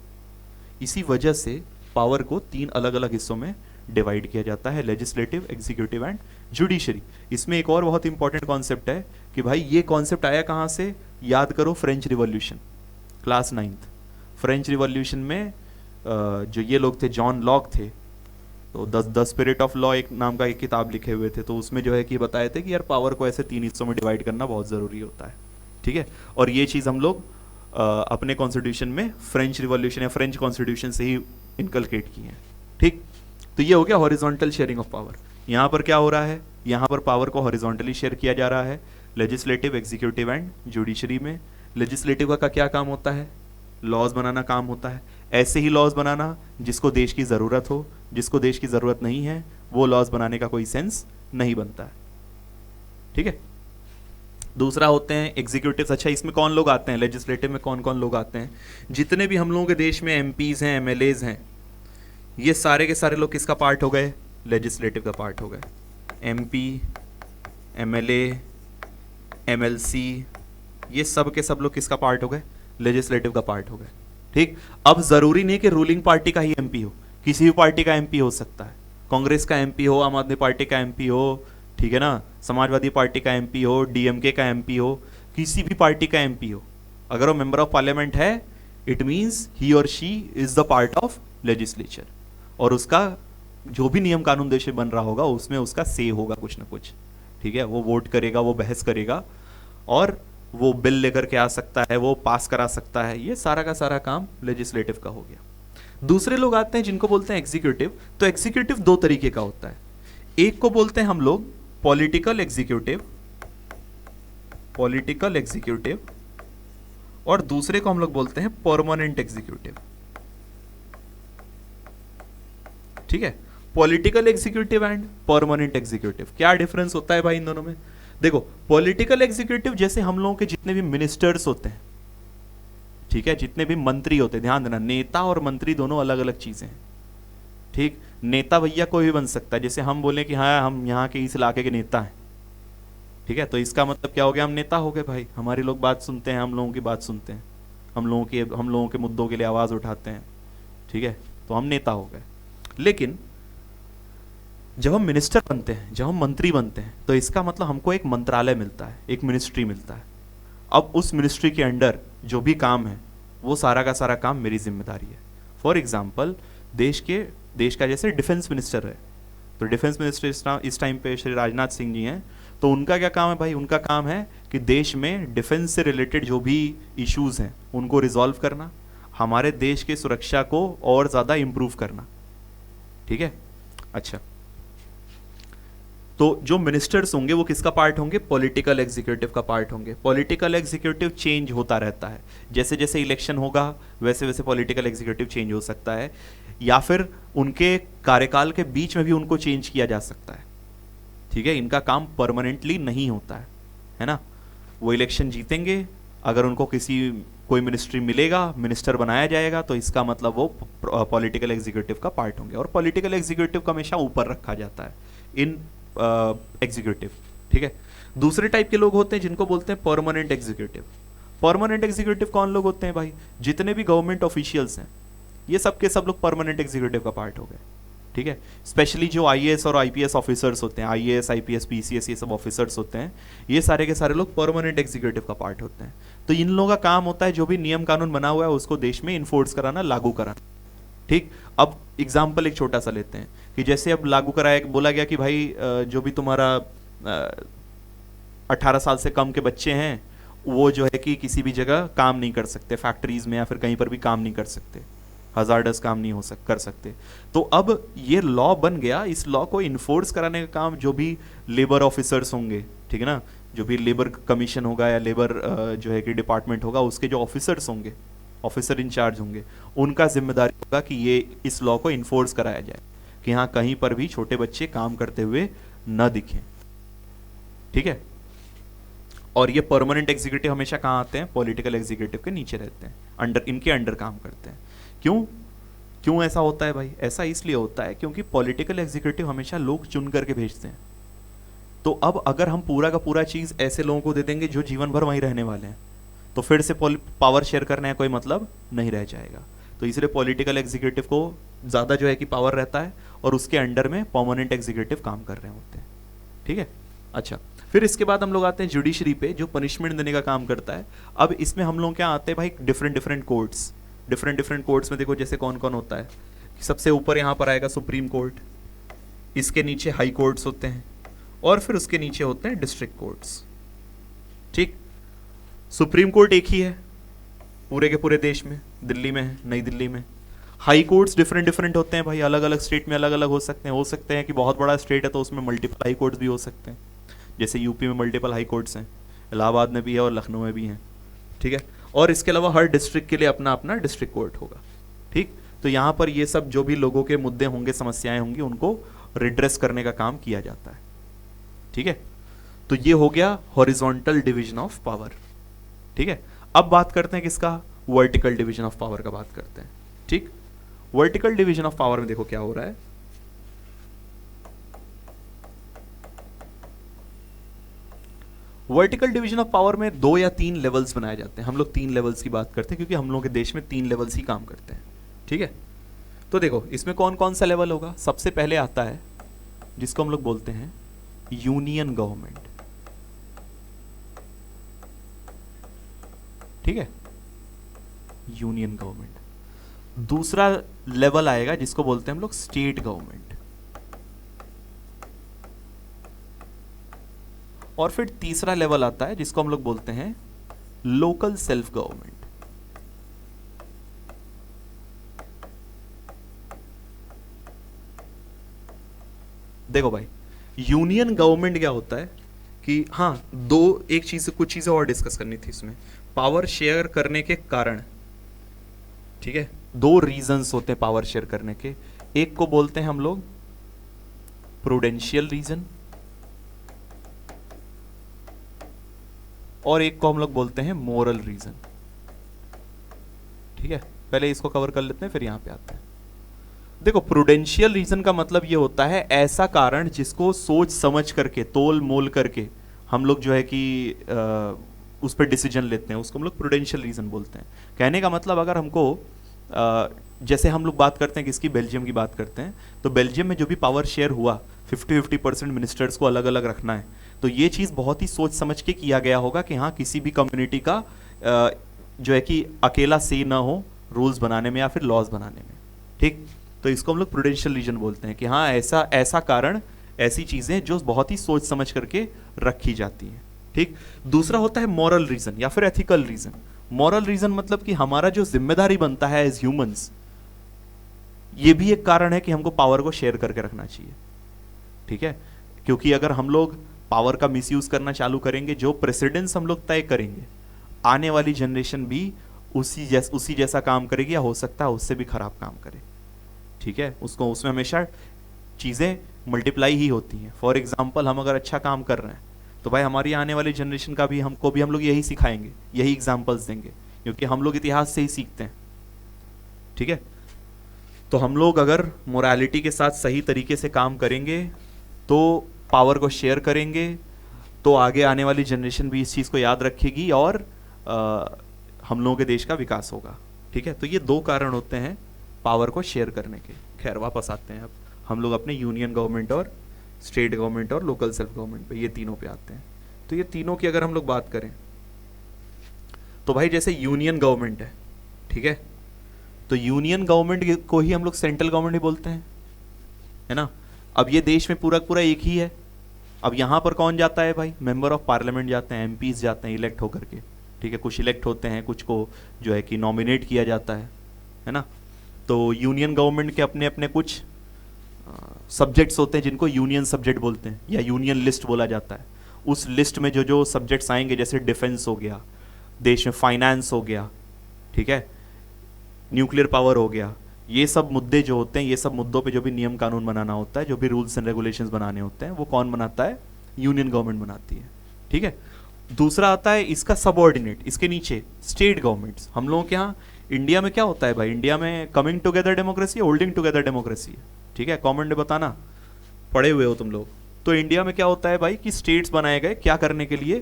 इसी वजह से पावर को 3 अलग अलग हिस्सों में डिवाइड किया जाता है, लेजिस्लेटिव, एग्जीक्यूटिव एंड जुडिशरी। इसमें एक और बहुत इंपॉर्टेंट कॉन्सेप्ट है कि भाई ये कॉन्सेप्ट आया कहाँ से, याद करो French revolution, class 9th। French revolution में जो ये लोग थे, जॉन लॉक थे, तो द स्पिरिट ऑफ लॉ एक नाम का एक किताब लिखे हुए थे, तो उसमें जो है कि बताए थे कि यार पावर को ऐसे 3 हिस्सों में डिवाइड करना बहुत ज़रूरी होता है, ठीक है। और ये चीज़ हम लोग अपने कॉन्स्टिट्यूशन में फ्रेंच रिवॉल्यूशन या फ्रेंच कॉन्स्टिट्यूशन से ही इनकलकेट किए हैं, ठीक। तो ये हो गया हॉरिजॉन्टल शेयरिंग ऑफ पावर। यहाँ पर क्या हो रहा है, यहाँ पर पावर को हॉरिजॉन्टली शेयर किया जा रहा है, लेजिस्लेटिव, एग्जीक्यूटिव एंड जुडिशरी में। लेजिस्लेटिव का क्या काम होता है, लॉज बनाना काम होता है, ऐसे ही लॉज बनाना जिसको देश की ज़रूरत हो, जिसको देश की ज़रूरत नहीं है वो लॉज बनाने का कोई सेंस नहीं बनता है, ठीक है। दूसरा होते हैं एग्जीक्यूटिव। अच्छा, इसमें कौन लोग आते हैं, लेजिस्लेटिव में कौन कौन लोग आते हैं, जितने भी हम लोगों के देश में एमपीज़ हैं, एमएलएज हैं, ये सारे के सारे लोग किसका पार्ट हो गए, लेजिस्लेटिव का पार्ट हो गए। एमपी, एमएलए, एमएलसी, ये सब के सब लोग किसका पार्ट हो गए, लेजिस्लेटिव का पार्ट हो गए, ठीक। अब जरूरी नहीं कि रूलिंग पार्टी का ही एमपी हो, किसी भी पार्टी का एमपी हो सकता है, कांग्रेस का एमपी हो, आम आदमी पार्टी का एमपी हो, ठीक है ना, समाजवादी पार्टी का एमपी हो, डीएमके का एमपी हो, किसी भी पार्टी का एमपी हो, अगर वो मेंबर ऑफ पार्लियामेंट है, इट मींस ही और she is the part of legislature, और उसका जो भी नियम कानून देश में बन रहा होगा उसमें उसका से होगा कुछ ना कुछ, ठीक है। वो वोट करेगा, वो बहस करेगा, और वो बिल लेकर के आ सकता है, वो पास करा सकता है, ये सारा का सारा काम लेजिस्लेटिव का हो गया। दूसरे लोग आते हैं जिनको बोलते हैं एग्जीक्यूटिव। तो एग्जीक्यूटिव 2 तरीके का होता है, एक को बोलते हैं हम लोग पॉलिटिकल एग्जीक्यूटिव, पॉलिटिकल एग्जीक्यूटिव, और दूसरे को हम लोग बोलते हैं परमानेंट एग्जीक्यूटिव, ठीक है। Political executive and permanent executive, क्या डिफरेंस होता है भाई इन दोनों में। देखो, पॉलिटिकल एग्जीक्यूटिव जैसे हम लोगों के जितने भी मिनिस्टर्स होते हैं, ठीक है, जितने भी मंत्री होते हैं, ध्यान देना, नेता और मंत्री दोनों अलग अलग चीजें हैं, ठीक। नेता भैया कोई भी बन सकता है, जैसे हम बोले कि हाँ हम यहाँ के इस इलाके के नेता हैं, ठीक है, तो इसका मतलब क्या हो गया, हम नेता हो गए भाई, हमारे लोग बात सुनते हैं, हम लोगों की बात सुनते हैं, हम लोगों के मुद्दों के लिए आवाज उठाते हैं, ठीक है, तो हम नेता हो गए। लेकिन जब हम मिनिस्टर बनते हैं, जब हम मंत्री बनते हैं, तो इसका मतलब हमको एक मंत्रालय मिलता है, एक मिनिस्ट्री मिलता है। अब उस मिनिस्ट्री के अंडर जो भी काम है वो सारा का सारा काम मेरी जिम्मेदारी है। फॉर एग्जाम्पल, देश का जैसे डिफेंस मिनिस्टर है, तो डिफेंस मिनिस्टर इस टाइम पे श्री राजनाथ सिंह जी हैं, तो उनका क्या काम है भाई, उनका काम है कि देश में डिफेंस से रिलेटेड जो भी इश्यूज हैं उनको रिजॉल्व करना, हमारे देश की सुरक्षा को और ज़्यादा इम्प्रूव करना, ठीक है। अच्छा, तो जो मिनिस्टर्स होंगे वो किसका पार्ट होंगे, पॉलिटिकल एग्जीक्यूटिव का पार्ट होंगे। पॉलिटिकल एग्जीक्यूटिव चेंज होता रहता है, जैसे जैसे इलेक्शन होगा वैसे वैसे पॉलिटिकल एग्जीक्यूटिव चेंज हो सकता है, या फिर उनके कार्यकाल के बीच में भी उनको चेंज किया जा सकता है, ठीक है। इनका काम परमानेंटली नहीं होता है ना। वो इलेक्शन जीतेंगे, अगर उनको कोई मिनिस्ट्री मिलेगा, मिनिस्टर बनाया जाएगा, तो इसका मतलब वो पॉलिटिकल एग्जीक्यूटिव का पार्ट होंगे, और पॉलिटिकल एग्जीक्यूटिव को हमेशा ऊपर रखा जाता है इन एग्जीक्यूटिव, ठीक है। दूसरे टाइप के लोग होते हैं जिनको बोलते हैं परमानेंट एग्जीक्यूटिव। परमानेंट एग्जीक्यूटिव कौन लोग होते हैं भाई, जितने भी गवर्नमेंट ऑफिशियल्स हैं, ये सब के सब लोग परमानेंट एग्जीक्यूटिव का पार्ट हो गए, ठीक है। स्पेशली जो आईएएस और आईपीएस ऑफिसर्स होते हैं, आईएएस, आईपीएस, पीसीएस, ये सब ऑफिसर्स होते हैं, ये सारे के सारे लोग परमानेंट एग्जीक्यूटिव का पार्ट होते हैं। तो इन लोगों का काम होता है जो भी नियम कानून बना हुआ है उसको देश में इन्फोर्स कराना, लागू कराना, ठीक। अब एग्जाम्पल एक छोटा सा लेते हैं कि जैसे अब लागू कराया, बोला गया कि भाई जो भी तुम्हारा 18 साल से कम के बच्चे हैं वो जो है कि किसी भी जगह काम नहीं कर सकते, फैक्ट्रीज में या फिर कहीं पर भी काम नहीं कर सकते, हजार्डस काम नहीं कर सकते। तो अब ये लॉ बन गया, इस लॉ को इन्फोर्स कराने का काम जो भी लेबर ऑफिसर्स होंगे, ठीक है ना, जो भी लेबर कमीशन होगा या लेबर जो है कि डिपार्टमेंट होगा, उसके जो ऑफिसर्स होंगे, ऑफिसर इंचार्ज होंगे, उनका जिम्मेदारी होगा कि ये इस लॉ को इन्फोर्स कराया जाए कि हाँ कहीं पर भी छोटे बच्चे काम करते हुए न दिखें, ठीक है। और ये परमानेंट एग्जीक्यूटिव हमेशा कहाँ आते हैं, पॉलिटिकल एग्जीक्यूटिव के नीचे रहते हैं, इनके अंडर काम करते हैं। क्यों ऐसा होता है भाई, ऐसा इसलिए होता है क्योंकि पॉलिटिकल एग्जीक्यूटिव हमेशा लोग चुन करके भेजते हैं। तो अब अगर हम पूरा का पूरा चीज ऐसे लोगों को दे देंगे जो जीवन भर वहीं रहने वाले हैं, तो फिर से पावर शेयर करने का कोई मतलब नहीं रह जाएगा। तो इसलिए पॉलिटिकल एग्जीक्यूटिव को ज़्यादा जो है कि पावर रहता है, और उसके अंडर में परमानेंट एग्जीक्यूटिव काम कर रहे होते हैं। ठीक है, अच्छा, फिर इसके बाद हम लोग आते हैं जुडिशरी पे, जो पनिशमेंट देने का काम करता है। अब इसमें हम लोग क्या आते हैं भाई, different different courts. Different different courts में देखो जैसे कौन कौन होता है, सबसे ऊपर यहाँ पर आएगा सुप्रीम कोर्ट, इसके नीचे हाई कोर्ट्स होते हैं, और फिर उसके नीचे होते हैं डिस्ट्रिक्ट कोर्ट्स। ठीक, सुप्रीम कोर्ट एक ही है पूरे के पूरे देश में, दिल्ली में है, नई दिल्ली में। हाई कोर्ट्स डिफरेंट डिफरेंट होते हैं भाई, अलग अलग स्टेट में अलग अलग हो सकते हैं कि बहुत बड़ा स्टेट है तो उसमें मल्टीपल हाई कोर्ट्स भी हो सकते हैं, जैसे यूपी में मल्टीपल हाई कोर्ट्स हैं, इलाहाबाद में भी है और लखनऊ में भी हैं। ठीक है, और इसके अलावा हर डिस्ट्रिक्ट के लिए अपना अपना डिस्ट्रिक्ट कोर्ट होगा। ठीक, तो यहाँ पर ये सब जो भी लोगों के मुद्दे होंगे, समस्याएं होंगी, उनको रिड्रेस करने का काम किया जाता है। ठीक है, तो ये हो गया हॉरिजॉन्टल डिवीजन ऑफ पावर। ठीक है, अब बात करते हैं किसका, वर्टिकल डिवीजन ऑफ पावर का बात करते हैं। ठीक, वर्टिकल डिवीजन ऑफ पावर में देखो क्या हो रहा है। वर्टिकल डिवीजन ऑफ पावर में 2 या 3 लेवल्स बनाए जाते हैं। हम लोग 3 लेवल्स की बात करते हैं क्योंकि हम लोगों के देश में 3 लेवल्स ही काम करते हैं। ठीक है, तो देखो इसमें कौन कौन सा लेवल होगा। सबसे पहले आता है जिसको हम लोग बोलते हैं यूनियन गवर्नमेंट। ठीक है, यूनियन गवर्नमेंट। दूसरा लेवल आएगा जिसको बोलते हैं हम लोग स्टेट गवर्नमेंट, और फिर तीसरा लेवल आता है जिसको हम लोग बोलते हैं लोकल सेल्फ गवर्नमेंट। देखो भाई, यूनियन गवर्नमेंट क्या होता है कि हाँ, कुछ चीजें और डिस्कस करनी थी इसमें। पावर शेयर करने के कारण, ठीक है, 2 रीजंस होते हैं पावर शेयर करने के। एक को बोलते हैं हम लोग प्रूडेंशियल रीजन, और एक को हम लोग बोलते हैं मोरल रीजन। ठीक है, पहले इसको कवर कर लेते हैं फिर यहां पे आते हैं। देखो, प्रूडेंशियल रीजन का मतलब ये होता है ऐसा कारण जिसको सोच समझ करके, तोल मोल करके हम लोग जो है कि उस पर डिसीजन लेते हैं, उसको हम लोग प्रूडेंशियल रीजन बोलते हैं। कहने का मतलब अगर हमको जैसे हम लोग बात करते हैं किसकी, बेल्जियम की बात करते हैं, तो बेल्जियम में जो भी पावर शेयर हुआ 50-50% मिनिस्टर्स को अलग अलग रखना है, तो ये चीज़ बहुत ही सोच समझ के किया गया होगा कि हाँ, किसी भी कम्युनिटी का जो है कि अकेला से ना हो रूल्स बनाने में या फिर लॉज बनाने में। ठीक, तो इसको हम लोग प्रूडेंशियल रीजन बोलते हैं कि हाँ, ऐसा कारण, ऐसी चीज़ें जो बहुत ही सोच समझ करके रखी जाती हैं। ठीक, दूसरा होता है मॉरल रीजन या फिर एथिकल रीजन। मॉरल रीजन मतलब कि हमारा जो जिम्मेदारी बनता है एज ह्यूमंस, ये भी एक कारण है कि हमको पावर को शेयर करके रखना चाहिए। ठीक है, क्योंकि अगर हम लोग पावर का मिसयूज करना चालू करेंगे, जो प्रेसिडेंस हम लोग तय करेंगे, आने वाली जनरेशन भी उसी जैसा काम करेगी, या हो सकता है उससे भी खराब काम करे। ठीक है, उसमें हमेशा चीज़ें मल्टीप्लाई ही होती हैं। फॉर एग्जाम्पल, हम अगर अच्छा काम कर रहे हैं तो भाई हमारी आने वाली जनरेशन का भी हम लोग यही सिखाएंगे, यही एग्जाम्पल्स देंगे, क्योंकि हम लोग इतिहास से ही सीखते हैं। ठीक है, तो हम लोग अगर मोरालिटी के साथ सही तरीके से काम करेंगे, तो पावर को शेयर करेंगे, तो आगे आने वाली जनरेशन भी इस चीज़ को याद रखेगी और हम लोगों के देश का विकास होगा। ठीक है, तो ये 2 कारण होते हैं पावर को शेयर करने के। खैर, वापस आते हैं अब हम लोग अपने यूनियन गवर्नमेंट और स्टेट गवर्नमेंट और लोकल सेल्फ गवर्नमेंट पे, ये तीनों पे आते हैं। तो ये तीनों की अगर हम लोग बात करें तो भाई जैसे यूनियन गवर्नमेंट है, ठीक है, तो यूनियन गवर्नमेंट को ही हम लोग सेंट्रल गवर्नमेंट ही बोलते हैं, है ना। अब ये देश में पूरा पूरा एक ही है। अब यहाँ पर कौन जाता है भाई, मेंबर ऑफ पार्लियामेंट जाते हैं, एमपीज जाते हैं इलेक्ट होकर के। ठीक है, कुछ इलेक्ट होते हैं, कुछ को जो है कि नॉमिनेट किया जाता है ना। तो यूनियन गवर्नमेंट के अपने अपने कुछ सब्जेक्ट्स होते हैं जिनको यूनियन सब्जेक्ट बोलते हैं या यूनियन लिस्ट बोला जाता है। उस लिस्ट में जो जो सब्जेक्ट्स आएंगे, जैसे डिफेंस हो गया, देश में फाइनेंस हो गया, ठीक है, न्यूक्लियर पावर हो गया, ये सब मुद्दे जो होते हैं, ये सब मुद्दों पे जो भी नियम कानून बनाना होता है, जो भी रूल्स एंड रेगुलेशंस बनाने होते हैं, वो कौन बनाता है, यूनियन गवर्नमेंट बनाती है। ठीक है, दूसरा आता है इसका सबऑर्डिनेट, इसके नीचे स्टेट गवर्नमेंट्स। हम लोगों के यहाँ इंडिया में क्या होता है भाई, इंडिया में coming together democracy, holding together democracy है। ठीक है, कमेंट में बताना, पढ़े हुए हो तुम लोग। तो इंडिया में क्या होता है भाई कि स्टेट्स बनाए गए क्या करने के लिए,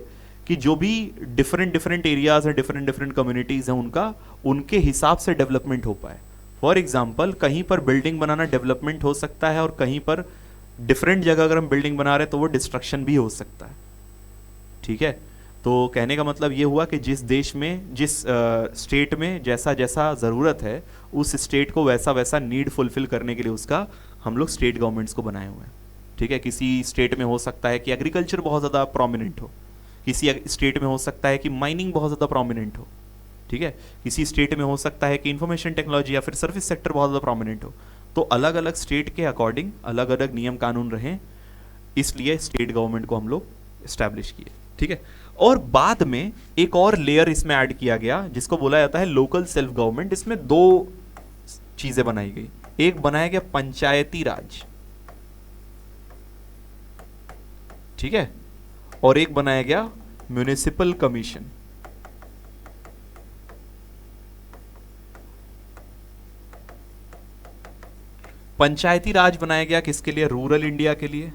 कि जो भी डिफरेंट एरियाज हैं, डिफरेंट कम्युनिटीज़ हैं, उनके हिसाब से डेवलपमेंट हो पाए। फॉर एग्जाम्पल कहीं पर बिल्डिंग बनाना डेवलपमेंट हो सकता है और कहीं पर डिफरेंट जगह अगर हम बिल्डिंग बना रहे हैं तो वो डिस्ट्रक्शन भी हो सकता है। ठीक है, तो कहने का मतलब ये हुआ कि जिस देश में, जिस स्टेट में जैसा जैसा ज़रूरत है, उस स्टेट को वैसा वैसा नीड फुलफिल करने के लिए उसका हम लोग स्टेट गवर्नमेंट्स को बनाए हुए हैं। ठीक है, किसी स्टेट में हो सकता है कि एग्रीकल्चर बहुत ज़्यादा प्रोमिनेंट हो, किसी स्टेट में हो सकता है कि माइनिंग बहुत ज़्यादा प्रोमिनेंट हो। ठीक है, किसी स्टेट में हो सकता है कि इंफॉर्मेशन टेक्नोलॉजी या फिर सर्विस सेक्टर बहुत ज़्यादा प्रोमिनेंट हो। तो अलग अलग स्टेट के अकॉर्डिंग अलग अलग नियम कानून रहें, इसलिए स्टेट गवर्नमेंट को हम लोग इस्टेब्लिश किए। ठीक है, और बाद में एक और लेयर इसमें ऐड किया गया जिसको बोला जाता है लोकल सेल्फ गवर्नमेंट। इसमें दो चीजें बनाई गई, एक बनाया गया पंचायती राज, ठीक है, और एक बनाया गया म्युनिसिपल कमीशन। पंचायती राज बनाया गया किसके लिए? रूरल इंडिया के लिए,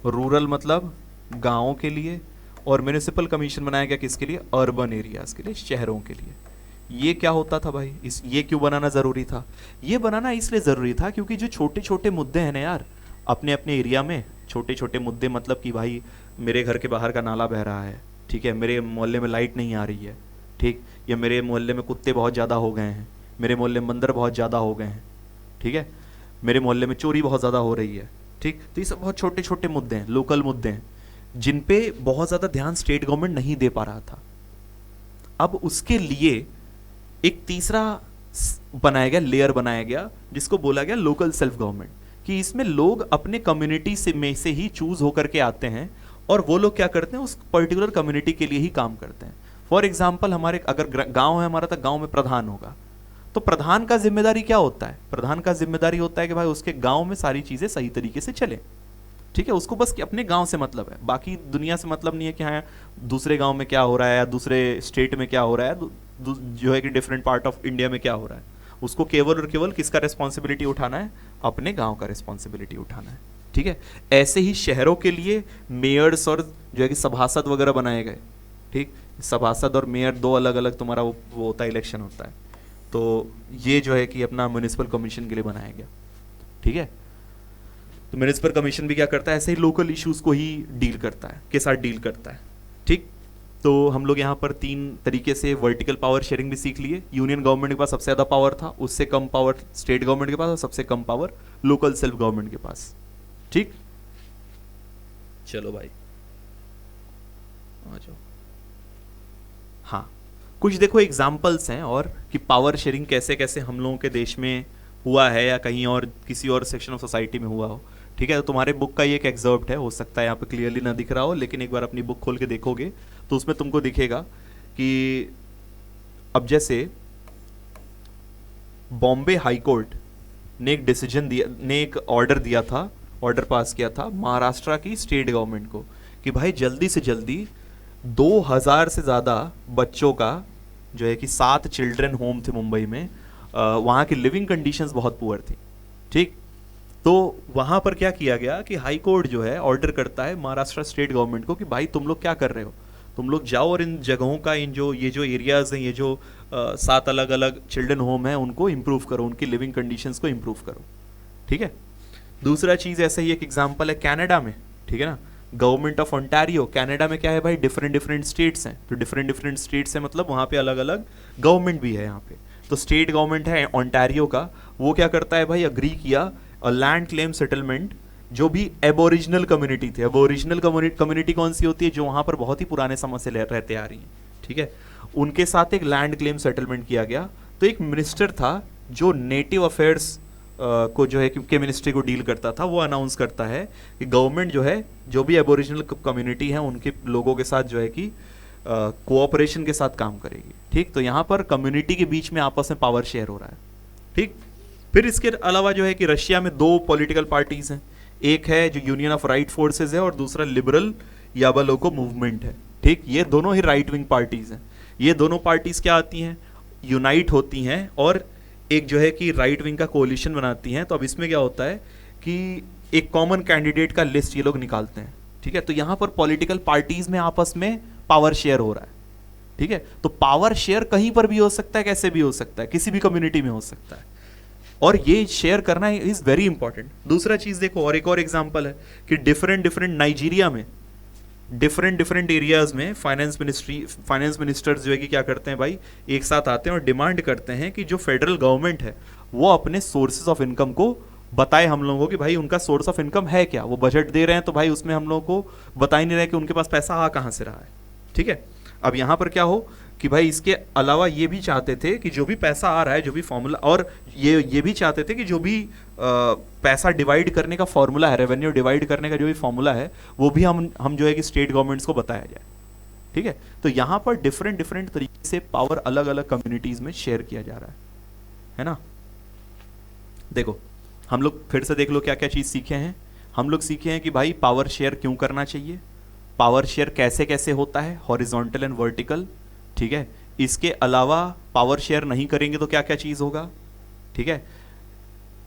रूरल मतलब गांवों के लिए, और म्युनिसिपल कमीशन बनाया गया किसके लिए? अर्बन एरियाज के लिए, शहरों के लिए। ये क्या होता था भाई, ये क्यों बनाना जरूरी था? ये बनाना इसलिए जरूरी था क्योंकि जो छोटे छोटे मुद्दे हैं ना यार, अपने अपने एरिया में छोटे छोटे मुद्दे, मतलब कि भाई मेरे घर के बाहर का नाला बह रहा है, ठीक है, मेरे मोहल्ले में लाइट नहीं आ रही है, ठीक, या मेरे मोहल्ले में कुत्ते बहुत ज़्यादा हो गए हैं, मेरे मोहल्ले में बंदर बहुत ज़्यादा हो गए हैं, ठीक है, मेरे मोहल्ले में चोरी बहुत ज़्यादा हो रही है, ठीक। तो ये सब बहुत छोटे छोटे मुद्दे हैं, लोकल मुद्दे हैं, जिन पे बहुत ज़्यादा ध्यान स्टेट गवर्नमेंट नहीं दे पा रहा था। अब उसके लिए एक तीसरा बनाया गया, लेयर बनाया गया, जिसको बोला गया लोकल सेल्फ गवर्नमेंट, कि इसमें लोग अपने कम्युनिटी से में से ही चूज होकर के आते हैं और वो लोग क्या करते हैं, उस पर्टिकुलर कम्युनिटी के लिए ही काम करते हैं। फॉर एग्जाम्पल हमारे अगर गांव है हमारा, तो गांव में प्रधान होगा, तो प्रधान का जिम्मेदारी क्या होता है? प्रधान का जिम्मेदारी होता है कि भाई उसके गांव में सारी चीजें सही तरीके से चले, ठीक है, उसको बस अपने गांव से मतलब है, बाकी दुनिया से मतलब नहीं है कि हाँ दूसरे गांव में क्या हो रहा है या दूसरे स्टेट में क्या हो रहा है, जो है कि डिफरेंट पार्ट ऑफ इंडिया में क्या हो रहा है। उसको केवल और केवल किसका रिस्पॉन्सिबिलिटी उठाना है? अपने गांव का रिस्पॉन्सिबिलिटी उठाना है, ठीक है। ऐसे ही शहरों के लिए मेयर्स और जो है कि सभासद वगैरह बनाए गए, ठीक। सभासद और मेयर दो अलग अलग तुम्हारा वो होता है, इलेक्शन होता है। तो ये जो है कि अपना म्युनिसिपल कमीशन के लिए बनाया गया, ठीक है। तो म्युनिसिपल कमीशन भी क्या करता है, ऐसे ही लोकल इश्यूज को ही डील करता है, के साथ डील करता है, ठीक। तो हम लोग यहाँ पर तीन तरीके से वर्टिकल पावर शेयरिंग भी सीख लिए। यूनियन गवर्नमेंट के पास सबसे ज़्यादा पावर था, उससे कम पावर स्टेट गवर्नमेंट के पास, और सबसे कम पावर लोकल सेल्फ गवर्नमेंट के पास, ठीक। चलो भाई आ जाओ। हाँ, कुछ देखो एग्जाम्पल्स हैं और कि पावर शेयरिंग कैसे कैसे हम लोगों के देश में हुआ है या कहीं और किसी और सेक्शन ऑफ सोसाइटी में हुआ हो, ठीक है। तो तुम्हारे बुक का ये एक एग्जर्प्ट है, हो सकता है यहाँ पे क्लियरली ना दिख रहा हो, लेकिन एक बार अपनी बुक खोल के देखोगे तो उसमें तुमको दिखेगा कि अब जैसे बॉम्बे हाई कोर्ट ने एक डिसीजन दिया, ने एक ऑर्डर दिया था, ऑर्डर पास किया था महाराष्ट्र की स्टेट गवर्नमेंट को कि भाई जल्दी से जल्दी 2000 से ज़्यादा बच्चों का जो है कि 7 चिल्ड्रन होम थे मुंबई में, वहाँ की लिविंग कंडीशंस बहुत पुअर थी, ठीक। तो वहाँ पर क्या किया गया कि हाई कोर्ट जो है ऑर्डर करता है महाराष्ट्र स्टेट गवर्नमेंट को कि भाई तुम लोग क्या कर रहे हो, तुम लोग जाओ और इन जगहों का, इन जो ये जो एरियाज हैं, ये जो 7 अलग अलग चिल्ड्रन होम हैं, उनको इम्प्रूव करो, उनकी लिविंग कंडीशंस को इम्प्रूव करो, ठीक है। दूसरा चीज़ ऐसा ही एक एग्जाम्पल है कनाडा में, ठीक है ना, गवर्नमेंट ऑफ ओंटारियो। कनाडा में क्या है भाई, डिफरेंट डिफरेंट स्टेट्स हैं, तो डिफरेंट डिफरेंट स्टेट्स हैं मतलब वहाँ पे अलग अलग गवर्नमेंट भी है यहाँ पे। तो स्टेट गवर्नमेंट है ओंटारियो का, वो क्या करता है भाई, अग्री किया लैंड क्लेम सेटलमेंट जो भी एबोरिजिनल कम्युनिटी थे। एबोरिजिनल कम्युनिटी कौन सी होती है? जो वहाँ पर बहुत ही पुराने समय से रहते आ रही हैं, ठीक है, उनके साथ एक लैंड क्लेम सेटलमेंट किया गया। तो एक मिनिस्टर था जो नेटिव अफेयर्स को जो है कि मिनिस्ट्री को डील करता था, वो अनाउंस करता है कि गवर्नमेंट जो है जो भी एबोरिजिनल कम्युनिटी है उनके लोगों के साथ जो है कि कोऑपरेशन के साथ काम करेगी, ठीक। तो यहाँ पर कम्युनिटी के बीच में आपस में पावर शेयर हो रहा है, ठीक। फिर इसके अलावा जो है कि रशिया में 2 पॉलिटिकल पार्टीज हैं, एक है जो यूनियन ऑफ राइट फोर्सेज है और दूसरा लिबरल याबालोको मूवमेंट है, ठीक। ये दोनों ही राइट विंग पार्टीज हैं। ये दोनों पार्टीज क्या आती हैं, यूनाइट होती हैं और एक जो है कि राइट विंग का कोलिशन बनाती हैं। तो अब इसमें क्या होता है कि एक कॉमन कैंडिडेट का लिस्ट ये लोग निकालते हैं, ठीक है। तो यहाँ पर पॉलिटिकल पार्टीज में आपस में पावर शेयर हो रहा है, ठीक है। तो पावर शेयर कहीं पर भी हो सकता है, कैसे भी हो सकता है, किसी भी कम्युनिटी में हो सकता है, और ये शेयर करना इज वेरी इंपॉर्टेंट। दूसरा चीज देखो, और एक और एग्जांपल है कि डिफरेंट डिफरेंट नाइजीरिया में डिफरेंट डिफरेंट एरियाज में फाइनेंस मिनिस्टर्स जो है कि क्या करते हैं भाई, एक साथ आते हैं और डिमांड करते हैं कि जो फेडरल गवर्नमेंट है वो अपने सोर्सेज ऑफ इनकम को बताए हम लोगों को, कि भाई उनका सोर्स ऑफ इनकम है क्या। वो बजट दे रहे हैं तो भाई उसमें हम लोगों को बता ही नहीं रहे कि उनके पास पैसा आ कहाँ से रहा है। ठीक है, अब यहाँ पर क्या हो कि भाई इसके अलावा ये भी चाहते थे कि जो भी पैसा आ रहा है, जो भी फॉर्मूला, और ये भी चाहते थे कि जो भी पैसा डिवाइड करने का फॉर्मूला है, रेवेन्यू डिवाइड करने का जो भी फॉर्मूला है, वो भी हम जो है कि स्टेट गवर्नमेंट्स को बताया जाए। ठीक है, तो यहाँ पर डिफरेंट डिफरेंट तरीके से पावर अलग अलग कम्युनिटीज में शेयर किया जा रहा है ना। देखो हम लोग फिर से देख लो क्या क्या चीज सीखे हैं। हम लोग सीखे हैं कि भाई पावर शेयर क्यों करना चाहिए, पावर शेयर कैसे कैसे होता है, हॉरिजॉन्टल एंड वर्टिकल। ठीक है, इसके अलावा पावर शेयर नहीं करेंगे तो क्या क्या चीज होगा। ठीक है,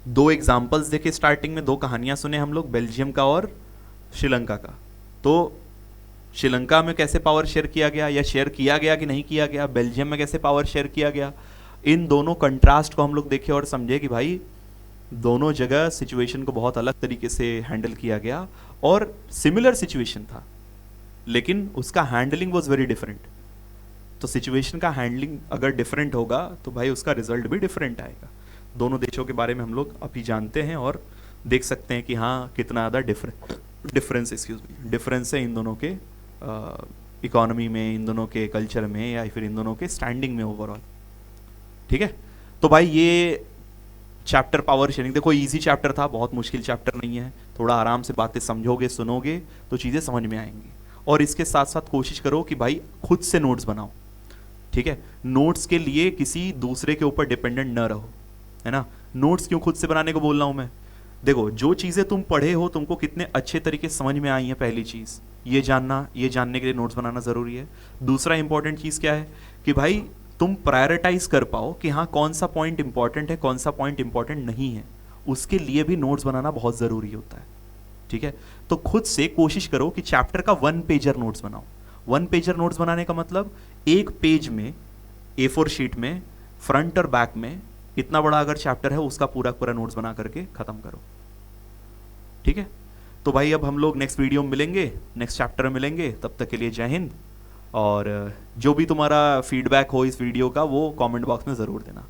दो एग्जाम्पल्स देखे स्टार्टिंग में, दो कहानियां सुने हम लोग, बेल्जियम का और श्रीलंका का। तो श्रीलंका में कैसे पावर शेयर किया गया या शेयर किया गया कि नहीं किया गया, बेल्जियम में कैसे पावर शेयर किया गया, इन दोनों कंट्रास्ट को हम लोग देखे और समझे कि भाई दोनों जगह सिचुएशन को बहुत अलग तरीके से हैंडल किया गया और सिमिलर सिचुएशन था लेकिन उसका हैंडलिंग वॉज वेरी डिफरेंट। तो सिचुएशन का हैंडलिंग अगर डिफरेंट होगा तो भाई उसका रिजल्ट भी डिफरेंट आएगा। दोनों देशों के बारे में हम लोग अभी जानते हैं और देख सकते हैं कि हाँ कितना ज़्यादा डिफरेंस है इन दोनों के इकोनॉमी में, इन दोनों के कल्चर में, या फिर इन दोनों के स्टैंडिंग में ओवरऑल। ठीक है, तो भाई ये चैप्टर पावर शेयरिंग देखो इजी चैप्टर था, बहुत मुश्किल चैप्टर नहीं है। थोड़ा आराम से बातें समझोगे, सुनोगे तो चीज़ें समझ में आएंगी। और इसके साथ साथ कोशिश करो कि भाई खुद से नोट्स बनाओ। ठीक है, नोट्स के लिए किसी दूसरे के ऊपर डिपेंडेंट न रहो, है ना। नोट्स क्यों खुद से बनाने को बोल रहा हूँ मैं, देखो जो चीज़ें तुम पढ़े हो तुमको कितने अच्छे तरीके से समझ में आई है, पहली चीज़ ये जानने के लिए नोट्स बनाना ज़रूरी है। दूसरा इंपॉर्टेंट चीज़ क्या है कि भाई तुम प्रायोरिटाइज कर पाओ कि हाँ कौन सा पॉइंट इंपॉर्टेंट है, कौन सा पॉइंट इंपॉर्टेंट नहीं है, उसके लिए भी नोट्स बनाना बहुत ज़रूरी होता है। ठीक है, तो खुद से कोशिश करो कि चैप्टर का 1 पेजर नोट्स बनाओ। 1 पेजर नोट्स बनाने का मतलब एक पेज में A4 शीट में फ्रंट और बैक में इतना बड़ा अगर चैप्टर है उसका पूरा पूरा नोट्स बना करके खत्म करो। ठीक है, तो भाई अब हम लोग नेक्स्ट वीडियो में मिलेंगे, नेक्स्ट चैप्टर में मिलेंगे। तब तक के लिए जय हिंद। और जो भी तुम्हारा फीडबैक हो इस वीडियो का वो कमेंट बॉक्स में ज़रूर देना।